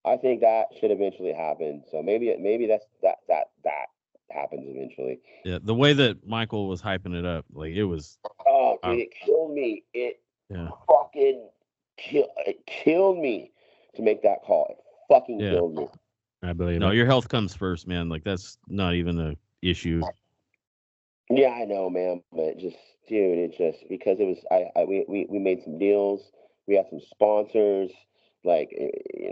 I think that should eventually happen. So maybe that happens eventually. Yeah. The way that Michael was hyping it up, like it was. Oh, Uh, dude, it killed me. yeah. It killed me to make that call. It fucking Yeah. killed me. I believe No, it. your health comes first, man. Like that's not even a issue. Yeah, I know, man. But it just because it was, we made some deals. We had some sponsors. Like,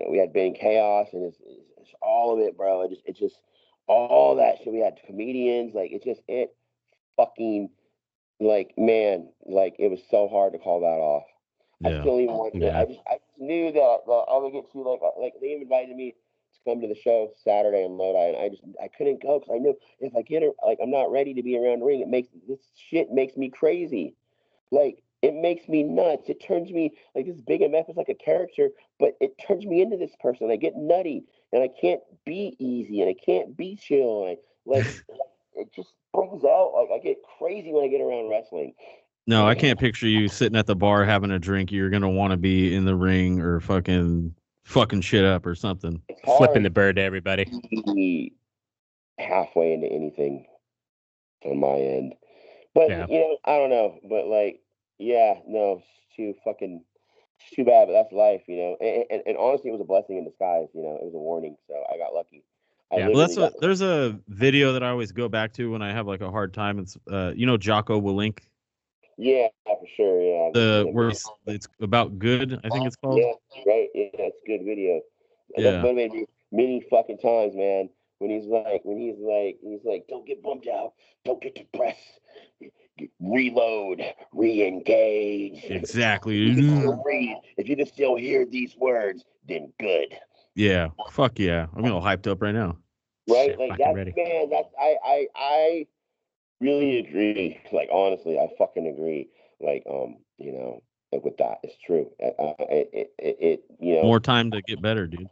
we had Bang Chaos, and it's all of it, bro. It just all that shit. We had comedians. Like, it fucking, like, man, like it was so hard to call that off. I Yeah. still even want. Yeah. I just knew that I would get to, like they invited me to come to the show Saturday in Lodi, and I couldn't go because I knew if I get it, like I'm not ready to be around the ring. This shit makes me crazy. Like, it makes me nuts. It turns me, like, this Big MF is like a character, but it turns me into this person. I get nutty, and I can't be easy, and I can't be chill, and it just brings out, like, I get crazy when I get around wrestling. No, I can't picture you sitting at the bar having a drink. You're gonna want to be in the ring or fucking shit up or something. It's Flipping the hard bird to everybody. to be halfway into anything on my end. But, Yeah. I don't know. But, like, yeah, no, it's too bad, but that's life, And honestly, it was a blessing in disguise, It was a warning, so I got lucky. I Yeah. Well, literally that's got, what. There's a video that I always go back to when I have like a hard time. It's Jocko Willink, yeah, for sure, yeah. I've seen the him. where it's about good. I think it's called. Yeah, right. Yeah, it's a good video. And that's Yeah. motivated me many fucking times, man. When he's like, don't get bummed out, don't get depressed, reload, re-engage. Exactly. If you can still hear these words, then good. Yeah. Fuck yeah. I'm all hyped up right now. Right? Shit, Like, fucking ready. I really agree. Like, honestly, I fucking agree. Like, like with that, it's true. More time to get better, dude.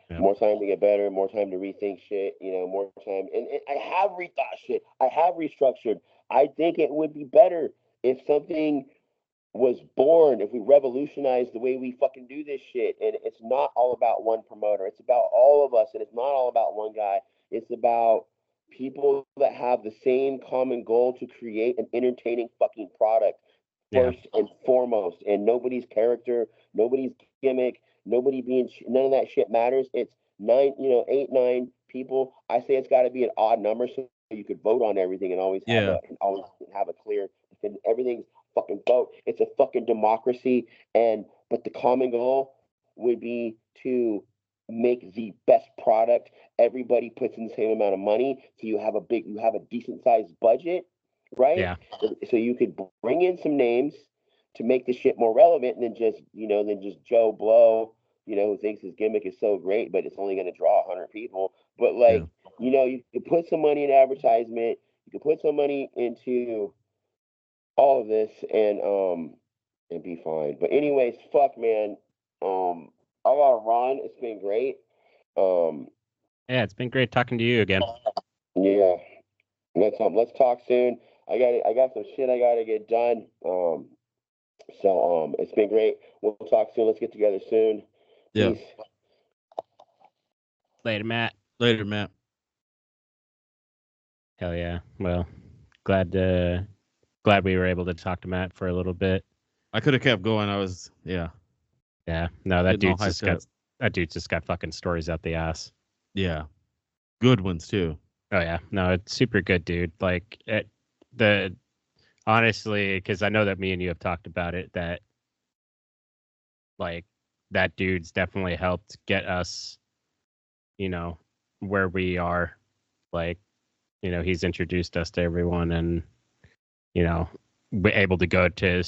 Yeah. More time to get better, more time to rethink shit, more time. And I have rethought shit. I have restructured. I think it would be better if something was born, if we revolutionized the way we fucking do this shit. And it's not all about one promoter. It's about all of us. And it's not all about one guy. It's about people that have the same common goal to create an entertaining fucking product Yeah. first and foremost. And nobody's character, nobody's gimmick, none of that shit matters. It's nine, eight, nine people. I say it's got to be an odd number so you could vote on everything and Yeah. always have a clear, everything's fucking vote. It's a fucking democracy, but the common goal would be to make the best product. Everybody puts in the same amount of money, so you have a decent sized budget, right? Yeah. So you could bring in some names to make the shit more relevant than just Joe Blow, who thinks his gimmick is so great, but it's only going to draw 100 people. But, Yeah. like, you could put some money in advertisement, you could put some money into all of this, and be fine. But anyways, fuck, man. I gotta run. It's been great. Um, Yeah. It's been great talking to you again. yeah. Let's talk soon. I got some shit I gotta get done. So it's been great. We'll talk soon. Let's get together soon. Yeah. Peace. Later, Matt. Later, Matt. Hell yeah. Well, glad we were able to talk to Matt for a little bit. I could have kept going. Yeah. Yeah. No, that Getting all dude's hyped up. just got fucking stories out the ass. Yeah. Good ones too. Oh yeah. No, it's super good, dude. Like honestly, because I know that me and you have talked about it, that like that dude's definitely helped get us, where we are. Like, he's introduced us to everyone, and able to go to,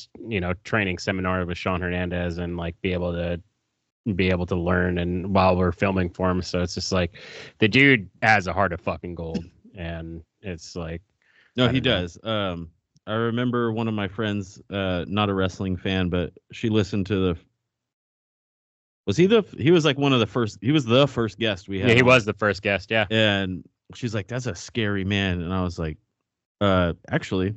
training seminar with Sean Hernandez and like be able to learn, and while we're filming for him. So it's just like the dude has a heart of fucking gold, and it's like, No, he does. I remember one of my friends, not a wrestling fan, but she listened to the. He was like one of the first. He was the first guest we had. Yeah, he on. was the first guest. Yeah, and she's like, "That's a scary man," and I was like, actually,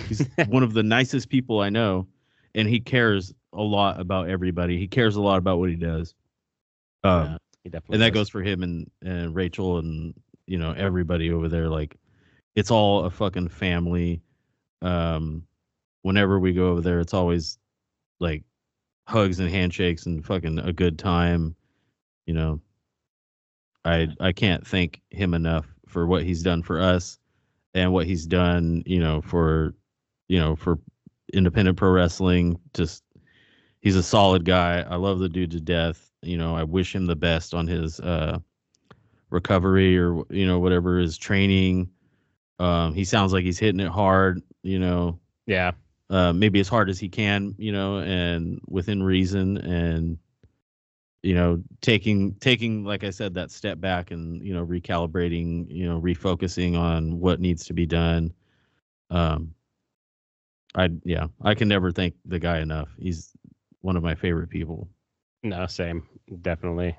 he's one of the nicest people I know, and he cares a lot about everybody. He cares a lot about what he does. Yeah, he definitely and that does. goes for him and Rachel and everybody over there. Like, it's all a fucking family. Whenever we go over there, it's always like hugs and handshakes and fucking a good time. I can't thank him enough for what he's done for us and what he's done, for independent pro wrestling. Just, he's a solid guy. I love the dude to death. I wish him the best on his recovery or whatever his training. He sounds like he's hitting it hard. Yeah. Maybe as hard as he can, and within reason, and taking like I said, that step back and recalibrating, refocusing on what needs to be done. I can never thank the guy enough. He's one of my favorite people. No, same, definitely.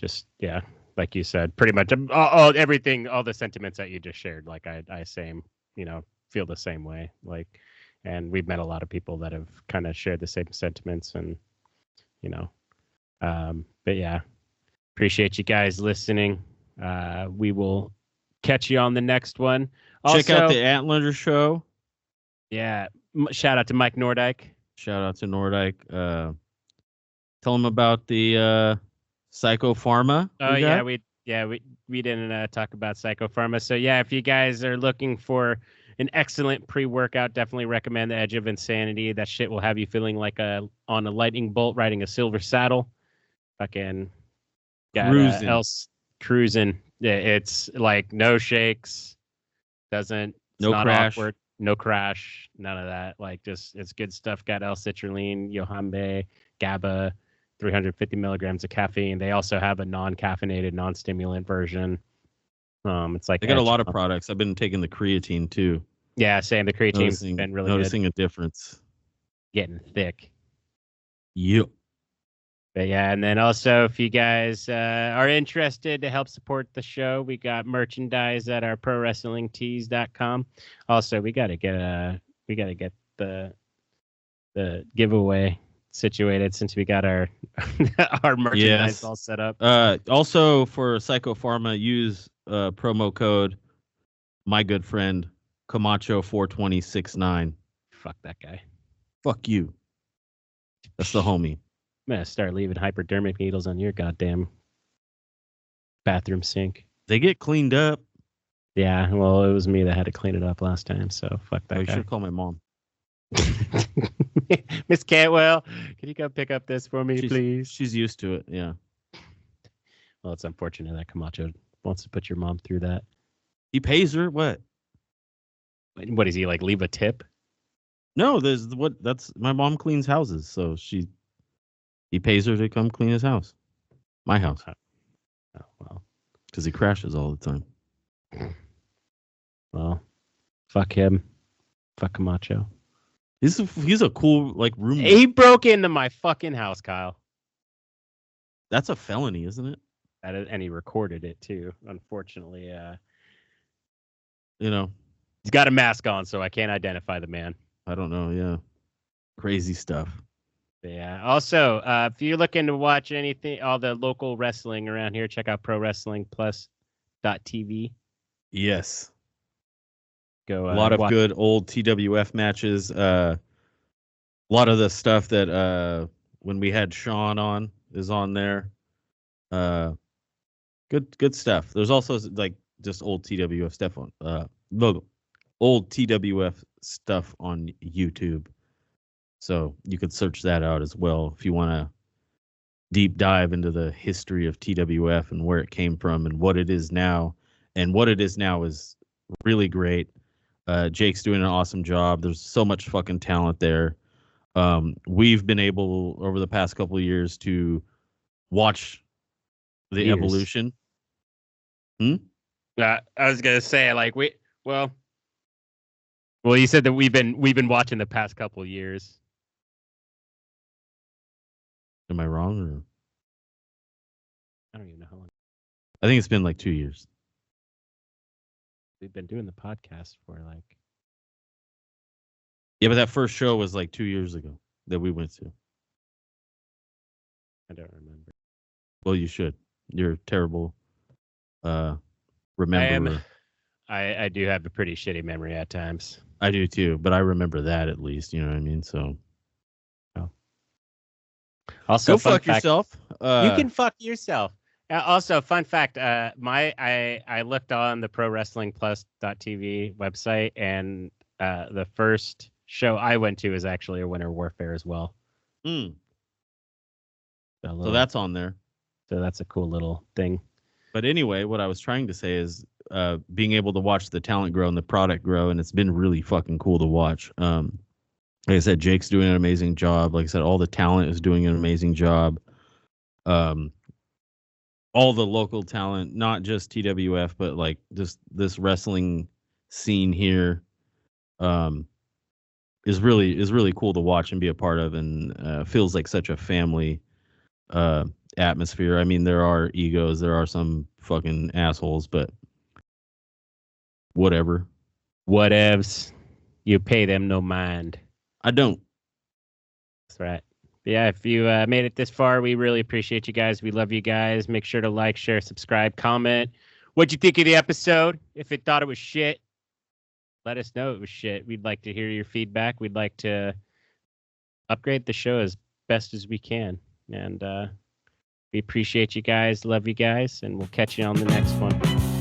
Just yeah, like you said, pretty much all everything, all the sentiments that you just shared. Like I same, feel the same way. Like, and we've met a lot of people that have kind of shared the same sentiments, and but yeah, appreciate you guys listening. We will catch you on the next one. Check out the Antler show. Yeah, shout out to Mike Nordyke. Shout out to Nordyke. Tell him about the Psychopharma. We didn't talk about Psychopharma. So yeah, if you guys are looking for an excellent pre-workout, definitely recommend the Edge of Insanity. That shit will have you feeling like on a lightning bolt riding a silver saddle. Fucking got cruising. It's like no shakes, it's no not crash. Awkward, no crash, none of that. Like, just, it's good stuff. Got L-citrulline, Yohambe, GABA, 350 milligrams of caffeine. They also have a non-caffeinated, non-stimulant version. It's like they got a lot of products. I've been taking the creatine too. Yeah, same. The creatine's been really noticing a difference. Getting thick. Yep. But yeah, and then also, if you guys are interested to help support the show, we got merchandise at our prowrestlingtees.com. Also, we gotta get the giveaway situated, since we got our our merchandise all set up. Also, for Psychopharma, use promo code my good friend Camacho 42069. Fuck that guy. Fuck you. That's the homie. I'm gonna start leaving hypodermic needles on your goddamn bathroom sink. They get cleaned up. Yeah, well, it was me that had to clean it up last time, so fuck that guy. You should call my mom. Miss Cantwell, can you come pick up this for me, please? She's used to it, yeah. Well, it's unfortunate that Camacho wants to put your mom through that. He pays her what? What does he, like, leave a tip? No, that's my mom cleans houses, so he pays her to come clean his house. My house. Oh, well. Because he crashes all the time. Well, fuck him. Fuck Camacho. He's a cool, like, roommate. He broke into my fucking house, Kyle. That's a felony, isn't it? And he recorded it too. Unfortunately, he's got a mask on, so I can't identify the man. I don't know. Yeah, crazy stuff. Yeah. Also, if you're looking to watch anything, all the local wrestling around here, check out prowrestlingplus.tv. Yes. Go. A lot of good old TWF matches. A lot of the stuff that when we had Sean on is on there. Good stuff. There's also like just old TWF stuff on old TWF stuff on YouTube. So you could search that out as well if you want to deep dive into the history of TWF and where it came from and what it is now. And what it is now is really great. Jake's doing an awesome job. There's so much fucking talent there. We've been able over the past couple of years to watch the evolution. I was gonna say like well, you said that we've been watching the past couple of years. Am I wrong? Or? I don't even know how long. I think it's been like 2 years. We've been doing the podcast for like. Yeah, but that first show was like 2 years ago that we went to. I don't remember. Well, you should. You're a terrible rememberer. I do have a pretty shitty memory at times. I do too, but I remember that at least. You know what I mean? So. Also, go fuck yourself. You can fuck yourself. Also, fun fact: I looked on the ProWrestlingPlus.tv website, and the first show I went to is actually a Winter Warfare as well. So that's on there. So that's a cool little thing. But anyway, what I was trying to say is being able to watch the talent grow and the product grow, and it's been really fucking cool to watch. Like I said, Jake's doing an amazing job. Like I said, all the talent is doing an amazing job. All the local talent, not just TWF, but like just this wrestling scene here, is really cool to watch and be a part of, and feels like such a family atmosphere. I mean, there are egos, there are some fucking assholes, but whatever. Whatevs. You pay them no mind. I don't. That's right. But yeah, if you made it this far, we really appreciate you guys. We love you guys. Make sure to like, share, subscribe, comment. What'd you think of the episode? If it thought it was shit, let us know it was shit. We'd like to hear your feedback. We'd like to upgrade the show as best as we can. And we appreciate you guys. Love you guys. And we'll catch you on the next one.